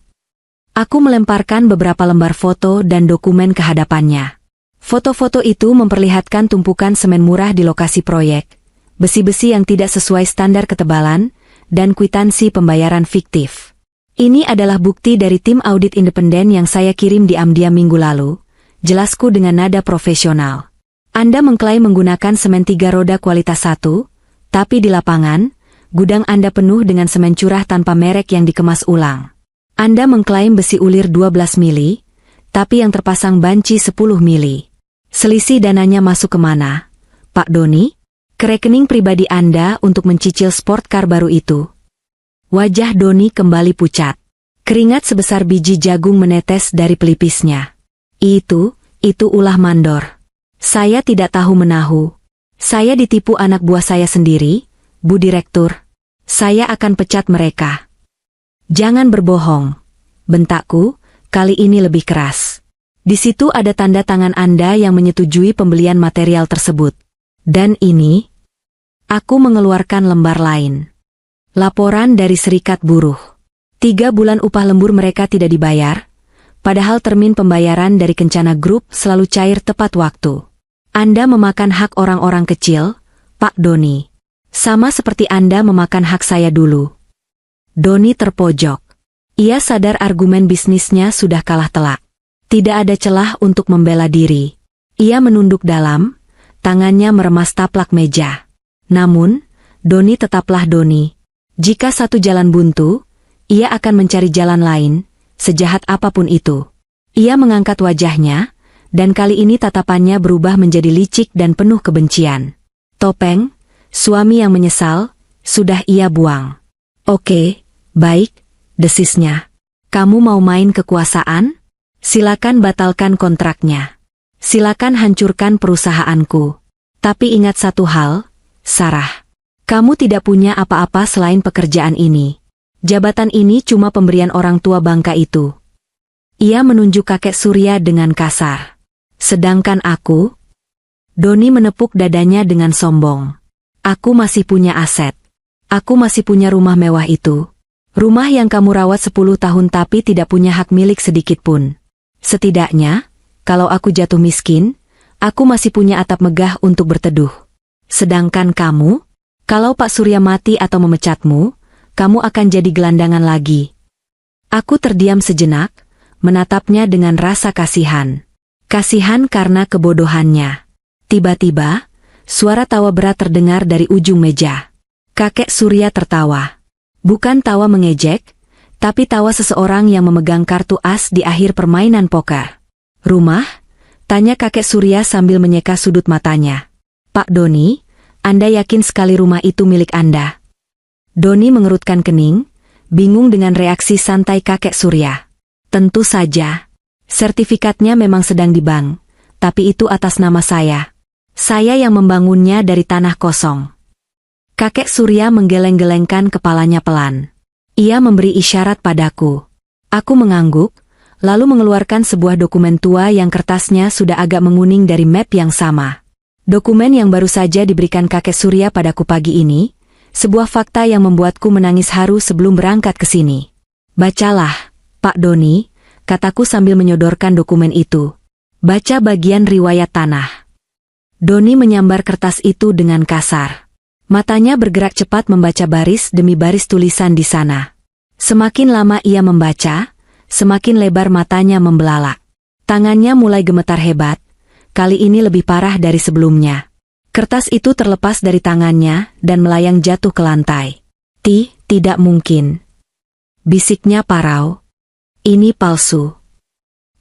Aku melemparkan beberapa lembar foto dan dokumen ke hadapannya. Foto-foto itu memperlihatkan tumpukan semen murah di lokasi proyek, besi-besi yang tidak sesuai standar ketebalan, dan kwitansi pembayaran fiktif. Ini adalah bukti dari tim audit independen yang saya kirim diam-diam minggu lalu, jelasku dengan nada profesional. Anda mengklaim menggunakan semen 3 roda kualitas 1, tapi di lapangan, gudang Anda penuh dengan semen curah tanpa merek yang dikemas ulang. Anda mengklaim besi ulir 12 mili, tapi yang terpasang banci 10 mili. Selisih dananya masuk kemana, Pak Doni? Ke rekening pribadi Anda untuk mencicil sport car baru itu. Wajah Doni kembali pucat. Keringat sebesar biji jagung menetes dari pelipisnya. Itu ulah mandor. Saya tidak tahu menahu. Saya ditipu anak buah saya sendiri, Bu Direktur. Saya akan pecat mereka. Jangan berbohong. Bentakku, kali ini lebih keras. Di situ ada tanda tangan Anda yang menyetujui pembelian material tersebut. Dan ini, aku mengeluarkan lembar lain. Laporan dari Serikat Buruh. 3 bulan upah lembur mereka tidak dibayar, padahal termin pembayaran dari Kencana Group selalu cair tepat waktu. Anda memakan hak orang-orang kecil, Pak Doni. Sama seperti Anda memakan hak saya dulu. Doni terpojok. Ia sadar argumen bisnisnya sudah kalah telak. Tidak ada celah untuk membela diri. Ia menunduk dalam, tangannya meremas taplak meja. Namun, Doni tetaplah Doni. Jika satu jalan buntu, ia akan mencari jalan lain, sejahat apapun itu. Ia mengangkat wajahnya, dan kali ini tatapannya berubah menjadi licik dan penuh kebencian. Topeng, suami yang menyesal, sudah ia buang. Oke, baik, desisnya. Kamu mau main kekuasaan? Silakan batalkan kontraknya. Silakan hancurkan perusahaanku. Tapi ingat satu hal, Sarah. Kamu tidak punya apa-apa selain pekerjaan ini. Jabatan ini cuma pemberian orang tua bangka itu. Ia menunjuk kakek Surya dengan kasar. Sedangkan aku, Doni menepuk dadanya dengan sombong. Aku masih punya aset. Aku masih punya rumah mewah itu. Rumah yang kamu rawat 10 tahun tapi tidak punya hak milik sedikit pun. Setidaknya, kalau aku jatuh miskin, aku masih punya atap megah untuk berteduh. Sedangkan kamu, kalau Pak Surya mati atau memecatmu, kamu akan jadi gelandangan lagi. Aku terdiam sejenak, menatapnya dengan rasa kasihan. Kasihan karena kebodohannya. Tiba-tiba, suara tawa berat terdengar dari ujung meja. Kakek Surya tertawa. Bukan tawa mengejek, tapi tawa seseorang yang memegang kartu as di akhir permainan poker. Rumah? Tanya kakek Surya sambil menyeka sudut matanya. Pak Doni, Anda yakin sekali rumah itu milik Anda? Doni mengerutkan kening, bingung dengan reaksi santai kakek Surya. Tentu saja. Sertifikatnya memang sedang di bank, tapi itu atas nama saya. Saya yang membangunnya dari tanah kosong. Kakek Surya menggeleng-gelengkan kepalanya pelan. Ia memberi isyarat padaku. Aku mengangguk, lalu mengeluarkan sebuah dokumen tua yang kertasnya sudah agak menguning dari map yang sama. Dokumen yang baru saja diberikan kakek Surya padaku pagi ini, sebuah fakta yang membuatku menangis haru sebelum berangkat ke sini. Bacalah, Pak Doni, kataku sambil menyodorkan dokumen itu. Baca bagian riwayat tanah. Doni menyambar kertas itu dengan kasar. Matanya bergerak cepat membaca baris demi baris tulisan di sana. Semakin lama ia membaca, semakin lebar matanya membelalak. Tangannya mulai gemetar hebat, kali ini lebih parah dari sebelumnya. Kertas itu terlepas dari tangannya dan melayang jatuh ke lantai. Tidak mungkin. Bisiknya parau. Ini palsu.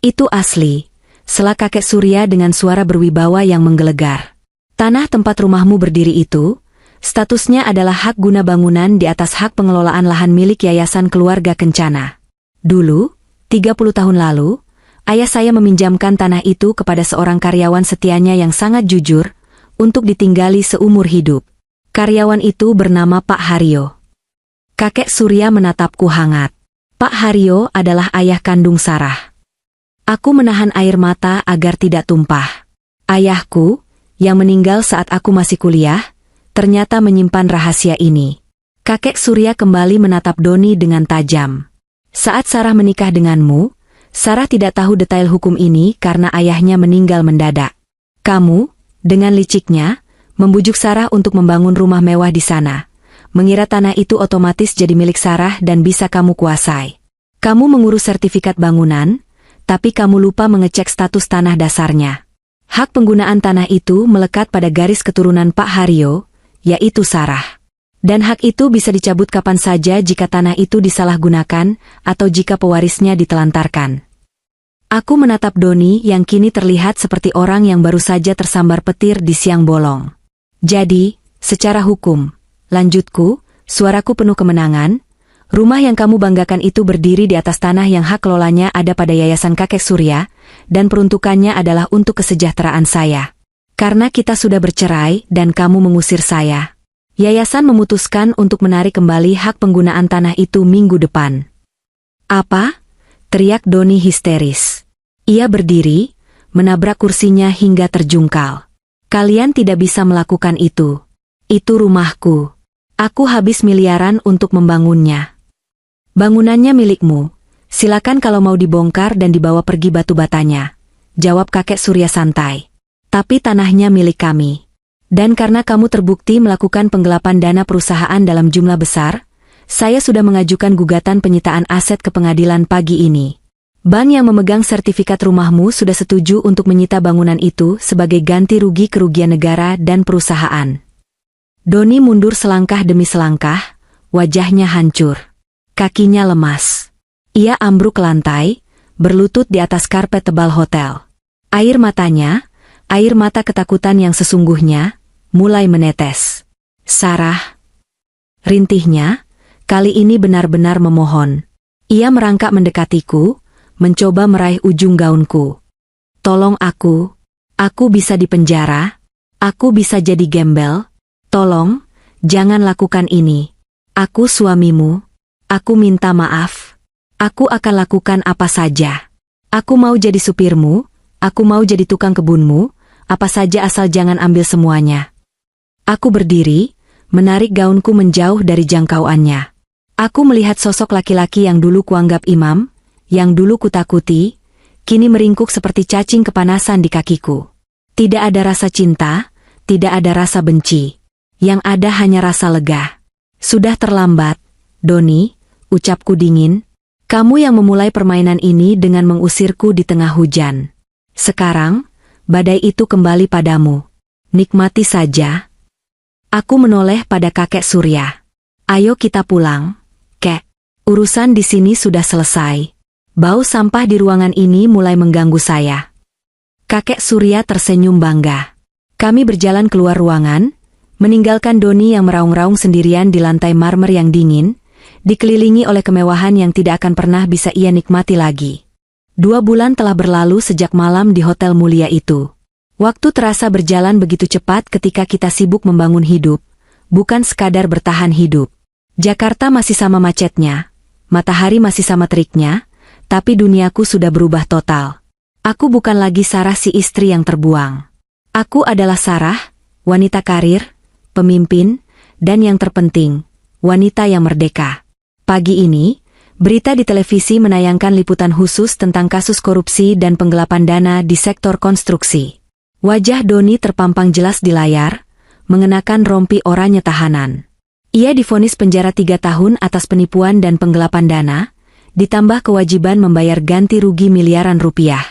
Itu asli, sela kakek Surya dengan suara berwibawa yang menggelegar. Tanah tempat rumahmu berdiri itu, statusnya adalah hak guna bangunan di atas hak pengelolaan lahan milik Yayasan Keluarga Kencana. Dulu, 30 tahun lalu, ayah saya meminjamkan tanah itu kepada seorang karyawan setianya yang sangat jujur, untuk ditinggali seumur hidup. Karyawan itu bernama Pak Haryo. Kakek Surya menatapku hangat. Pak Haryo adalah ayah kandung Sarah. Aku menahan air mata agar tidak tumpah. Ayahku, yang meninggal saat aku masih kuliah, ternyata menyimpan rahasia ini. Kakek Surya kembali menatap Doni dengan tajam. Saat Sarah menikah denganmu, Sarah tidak tahu detail hukum ini karena ayahnya meninggal mendadak. Kamu, dengan liciknya, membujuk Sarah untuk membangun rumah mewah di sana. Mengira tanah itu otomatis jadi milik Sarah dan bisa kamu kuasai. Kamu mengurus sertifikat bangunan, tapi kamu lupa mengecek status tanah dasarnya. Hak penggunaan tanah itu melekat pada garis keturunan Pak Haryo, yaitu Sarah. Dan hak itu bisa dicabut kapan saja jika tanah itu disalahgunakan atau jika pewarisnya ditelantarkan. Aku menatap Doni yang kini terlihat seperti orang yang baru saja tersambar petir di siang bolong. Jadi, secara hukum, lanjutku, suaraku penuh kemenangan, rumah yang kamu banggakan itu berdiri di atas tanah yang hak kelolanya ada pada Yayasan Kakek Surya, dan peruntukannya adalah untuk kesejahteraan saya. Karena kita sudah bercerai dan kamu mengusir saya, Yayasan memutuskan untuk menarik kembali hak penggunaan tanah itu minggu depan. Apa? Teriak Doni histeris. Ia berdiri, menabrak kursinya hingga terjungkal. Kalian tidak bisa melakukan itu. Itu rumahku. Aku habis miliaran untuk membangunnya. Bangunannya milikmu. Silakan kalau mau dibongkar dan dibawa pergi batu batanya. Jawab kakek Surya santai. Tapi tanahnya milik kami. Dan karena kamu terbukti melakukan penggelapan dana perusahaan dalam jumlah besar, saya sudah mengajukan gugatan penyitaan aset ke pengadilan pagi ini. Bank yang memegang sertifikat rumahmu sudah setuju untuk menyita bangunan itu sebagai ganti rugi kerugian negara dan perusahaan. Doni mundur selangkah demi selangkah, wajahnya hancur. Kakinya lemas. Ia ambruk ke lantai, berlutut di atas karpet tebal hotel. Air matanya, air mata ketakutan yang sesungguhnya, mulai menetes. Sarah. Rintihnya, kali ini benar-benar memohon. Ia merangkak mendekatiku, mencoba meraih ujung gaunku. Tolong aku bisa dipenjara, aku bisa jadi gembel. Tolong, jangan lakukan ini. Aku suamimu. Aku minta maaf. Aku akan lakukan apa saja. Aku mau jadi supirmu, aku mau jadi tukang kebunmu, apa saja asal jangan ambil semuanya. Aku berdiri, menarik gaunku menjauh dari jangkauannya. Aku melihat sosok laki-laki yang dulu kuanggap imam, yang dulu kutakuti, kini meringkuk seperti cacing kepanasan di kakiku. Tidak ada rasa cinta, tidak ada rasa benci. Yang ada hanya rasa lega. Sudah terlambat, Doni, ucapku dingin. Kamu yang memulai permainan ini dengan mengusirku di tengah hujan. Sekarang, badai itu kembali padamu. Nikmati saja. Aku menoleh pada kakek Surya. Ayo kita pulang, kek. Urusan di sini sudah selesai. Bau sampah di ruangan ini mulai mengganggu saya. Kakek Surya tersenyum bangga. Kami berjalan keluar ruangan, meninggalkan Doni yang meraung-raung sendirian di lantai marmer yang dingin, dikelilingi oleh kemewahan yang tidak akan pernah bisa ia nikmati lagi. 2 bulan telah berlalu sejak malam di hotel mulia itu. Waktu terasa berjalan begitu cepat ketika kita sibuk membangun hidup, bukan sekadar bertahan hidup. Jakarta masih sama macetnya, matahari masih sama teriknya, tapi duniaku sudah berubah total. Aku bukan lagi Sarah si istri yang terbuang. Aku adalah Sarah, wanita karir, pemimpin, dan yang terpenting, wanita yang merdeka. Pagi ini, berita di televisi menayangkan liputan khusus tentang kasus korupsi dan penggelapan dana di sektor konstruksi. Wajah Doni terpampang jelas di layar, mengenakan rompi oranye tahanan. Ia divonis penjara 3 tahun atas penipuan dan penggelapan dana, ditambah kewajiban membayar ganti rugi miliaran rupiah.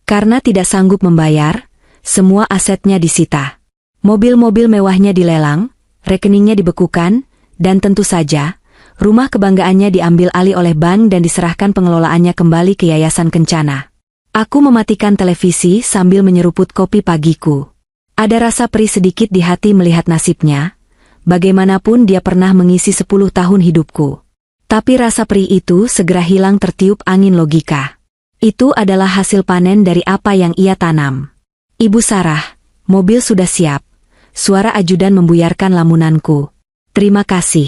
Karena tidak sanggup membayar, semua asetnya disita. Mobil-mobil mewahnya dilelang, rekeningnya dibekukan, dan tentu saja, rumah kebanggaannya diambil alih oleh bank dan diserahkan pengelolaannya kembali ke Yayasan Kencana. Aku mematikan televisi sambil menyeruput kopi pagiku. Ada rasa perih sedikit di hati melihat nasibnya. Bagaimanapun dia pernah mengisi 10 tahun hidupku. Tapi rasa perih itu segera hilang tertiup angin logika. Itu adalah hasil panen dari apa yang ia tanam. Ibu Sarah, mobil sudah siap. Suara ajudan membuyarkan lamunanku. Terima kasih,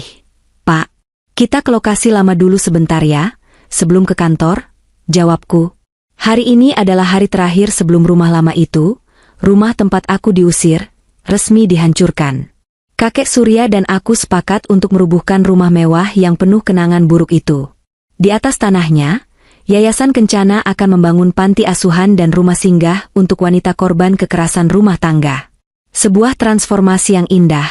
Pak. Kita ke lokasi lama dulu sebentar ya, sebelum ke kantor, jawabku. Hari ini adalah hari terakhir sebelum rumah lama itu, rumah tempat aku diusir, resmi dihancurkan. Kakek Surya dan aku sepakat untuk merubuhkan rumah mewah yang penuh kenangan buruk itu. Di atas tanahnya, Yayasan Kencana akan membangun panti asuhan dan rumah singgah untuk wanita korban kekerasan rumah tangga. Sebuah transformasi yang indah,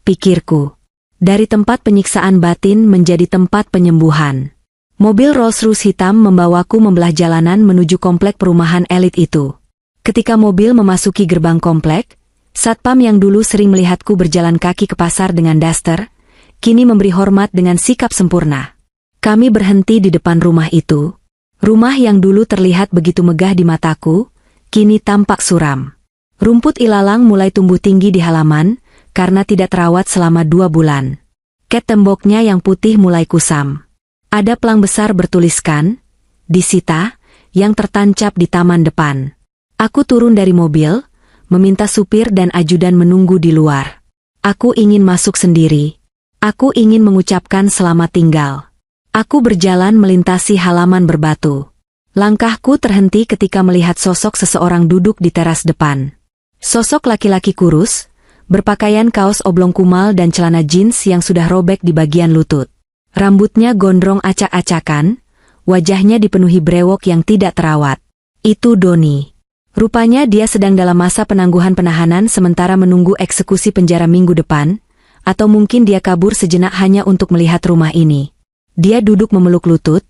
pikirku. Dari tempat penyiksaan batin menjadi tempat penyembuhan. Mobil Rolls-Royce hitam membawaku membelah jalanan menuju komplek perumahan elit itu. Ketika mobil memasuki gerbang komplek, satpam yang dulu sering melihatku berjalan kaki ke pasar dengan daster, kini memberi hormat dengan sikap sempurna. Kami berhenti di depan rumah itu. Rumah yang dulu terlihat begitu megah di mataku, kini tampak suram. Rumput ilalang mulai tumbuh tinggi di halaman, karena tidak terawat selama 2 bulan. Ket temboknya yang putih mulai kusam. Ada pelang besar bertuliskan, disita, yang tertancap di taman depan. Aku turun dari mobil, meminta supir dan ajudan menunggu di luar. Aku ingin masuk sendiri. Aku ingin mengucapkan selamat tinggal. Aku berjalan melintasi halaman berbatu. Langkahku terhenti ketika melihat sosok seseorang duduk di teras depan. Sosok laki-laki kurus, berpakaian kaos oblong kumal dan celana jeans yang sudah robek di bagian lutut. Rambutnya gondrong acak-acakan, wajahnya dipenuhi brewok yang tidak terawat. Itu Doni. Rupanya dia sedang dalam masa penangguhan penahanan sementara menunggu eksekusi penjara minggu depan, atau mungkin dia kabur sejenak hanya untuk melihat rumah ini. Dia duduk memeluk lutut,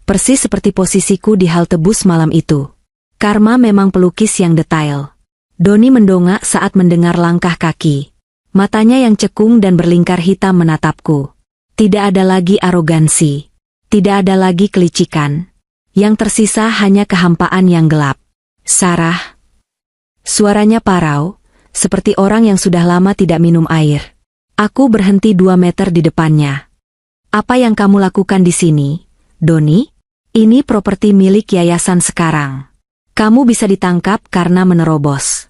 persis seperti posisiku di halte bus malam itu. Karma memang pelukis yang detail. Doni mendongak saat mendengar langkah kaki. Matanya yang cekung dan berlingkar hitam menatapku. Tidak ada lagi arogansi. Tidak ada lagi kelicikan. Yang tersisa hanya kehampaan yang gelap. Sarah. Suaranya parau, seperti orang yang sudah lama tidak minum air. Aku berhenti 2 meter di depannya. Apa yang kamu lakukan di sini, Doni? Ini properti milik yayasan sekarang. Kamu bisa ditangkap karena menerobos.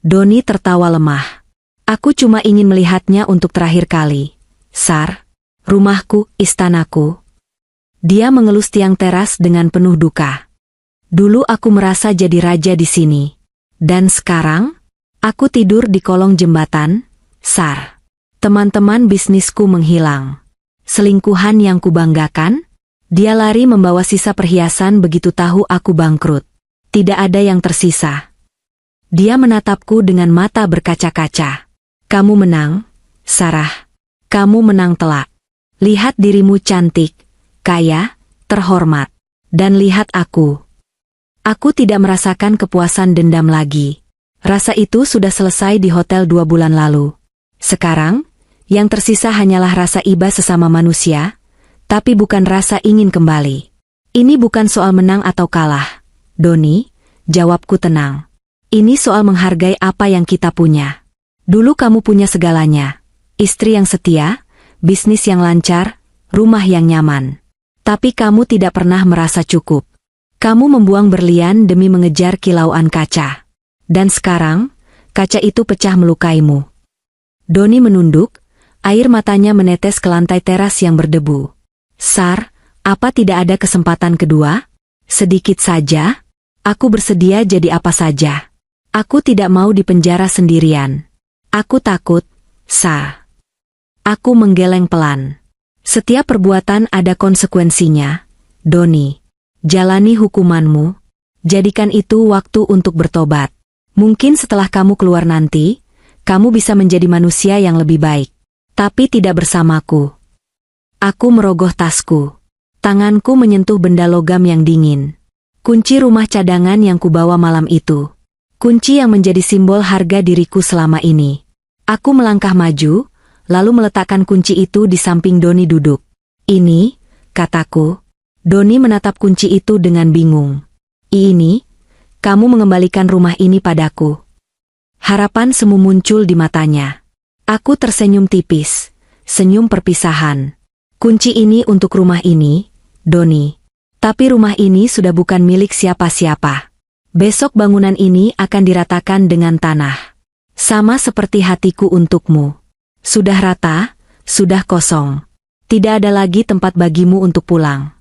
Doni tertawa lemah. Aku cuma ingin melihatnya untuk terakhir kali. Sar. Rumahku, istanaku. Dia mengelus tiang teras dengan penuh duka. Dulu aku merasa jadi raja di sini. Dan sekarang, Aku tidur di kolong jembatan, Sar. Teman-teman bisnisku menghilang. Selingkuhan yang kubanggakan, dia lari membawa sisa perhiasan begitu tahu aku bangkrut. Tidak ada yang tersisa. Dia menatapku dengan mata berkaca-kaca. Kamu menang, Sarah. Kamu menang telak. Lihat dirimu cantik, kaya, terhormat. Dan lihat aku. Aku tidak merasakan kepuasan dendam lagi. Rasa itu sudah selesai di hotel 2 bulan lalu. Sekarang, yang tersisa hanyalah rasa iba sesama manusia, tapi bukan rasa ingin kembali. Ini bukan soal menang atau kalah, Doni, jawabku tenang. Ini soal menghargai apa yang kita punya. Dulu kamu punya segalanya. Istri yang setia, bisnis yang lancar, rumah yang nyaman. Tapi kamu tidak pernah merasa cukup. Kamu membuang berlian demi mengejar kilauan kaca. Dan sekarang, kaca itu pecah melukaimu. Doni menunduk, air matanya menetes ke lantai teras yang berdebu. Sar, apa tidak ada kesempatan kedua? Sedikit saja. Aku bersedia jadi apa saja. Aku tidak mau dipenjara sendirian. Aku takut, Sar. Aku menggeleng pelan. Setiap perbuatan ada konsekuensinya, Doni. Jalani hukumanmu. Jadikan itu waktu untuk bertobat. Mungkin setelah kamu keluar nanti, kamu bisa menjadi manusia yang lebih baik. Tapi tidak bersamaku. Aku merogoh tasku. Tanganku menyentuh benda logam yang dingin. Kunci rumah cadangan yang kubawa malam itu. Kunci yang menjadi simbol harga diriku selama ini. Aku melangkah maju, lalu meletakkan kunci itu di samping Doni duduk. Ini, kataku. Doni menatap kunci itu dengan bingung. Ini, kamu mengembalikan rumah ini padaku. Harapan semu muncul di matanya. Aku tersenyum tipis, senyum perpisahan. Kunci ini untuk rumah ini, Doni. Tapi rumah ini sudah bukan milik siapa-siapa. Besok bangunan ini akan diratakan dengan tanah. Sama seperti hatiku untukmu. Sudah rata, sudah kosong. Tidak ada lagi tempat bagimu untuk pulang.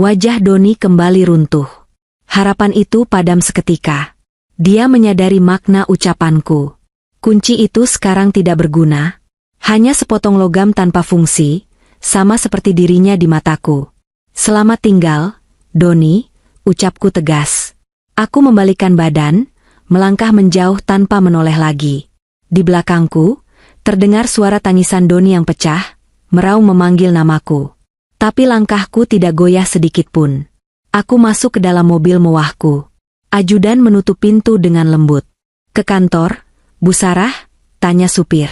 Wajah Doni kembali runtuh. Harapan itu padam seketika. Dia menyadari makna ucapanku. Kunci itu sekarang tidak berguna. Hanya sepotong logam tanpa fungsi, sama seperti dirinya di mataku. Selamat tinggal, Doni, ucapku tegas. Aku membalikkan badan, melangkah menjauh tanpa menoleh lagi. Di belakangku, terdengar suara tangisan Doni yang pecah, meraung memanggil namaku. Tapi langkahku tidak goyah sedikit pun. Aku masuk ke dalam mobil mewahku. Ajudan menutup pintu dengan lembut. Ke kantor, Bu Sarah? Tanya supir.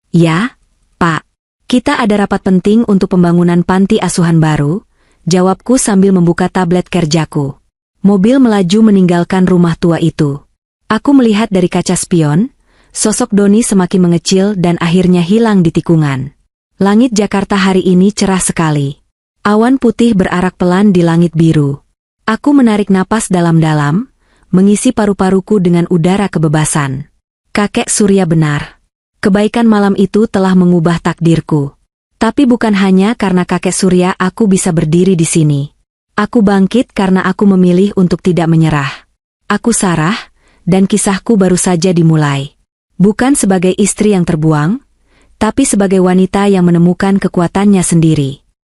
Ya, Pak. Kita ada rapat penting untuk pembangunan panti asuhan baru, jawabku sambil membuka tablet kerjaku. Mobil melaju meninggalkan rumah tua itu. Aku melihat dari kaca spion, sosok Doni semakin mengecil dan akhirnya hilang di tikungan. Langit Jakarta hari ini cerah sekali. Awan putih berarak pelan di langit biru. Aku menarik napas dalam-dalam, mengisi paru-paruku dengan udara kebebasan. Kakek Surya benar. Kebaikan malam itu telah mengubah takdirku. Tapi bukan hanya karena kakek Surya aku bisa berdiri di sini. Aku bangkit karena aku memilih untuk tidak menyerah. Aku Sarah, dan kisahku baru saja dimulai. Bukan sebagai istri yang terbuang, tapi sebagai wanita yang menemukan kekuatannya sendiri.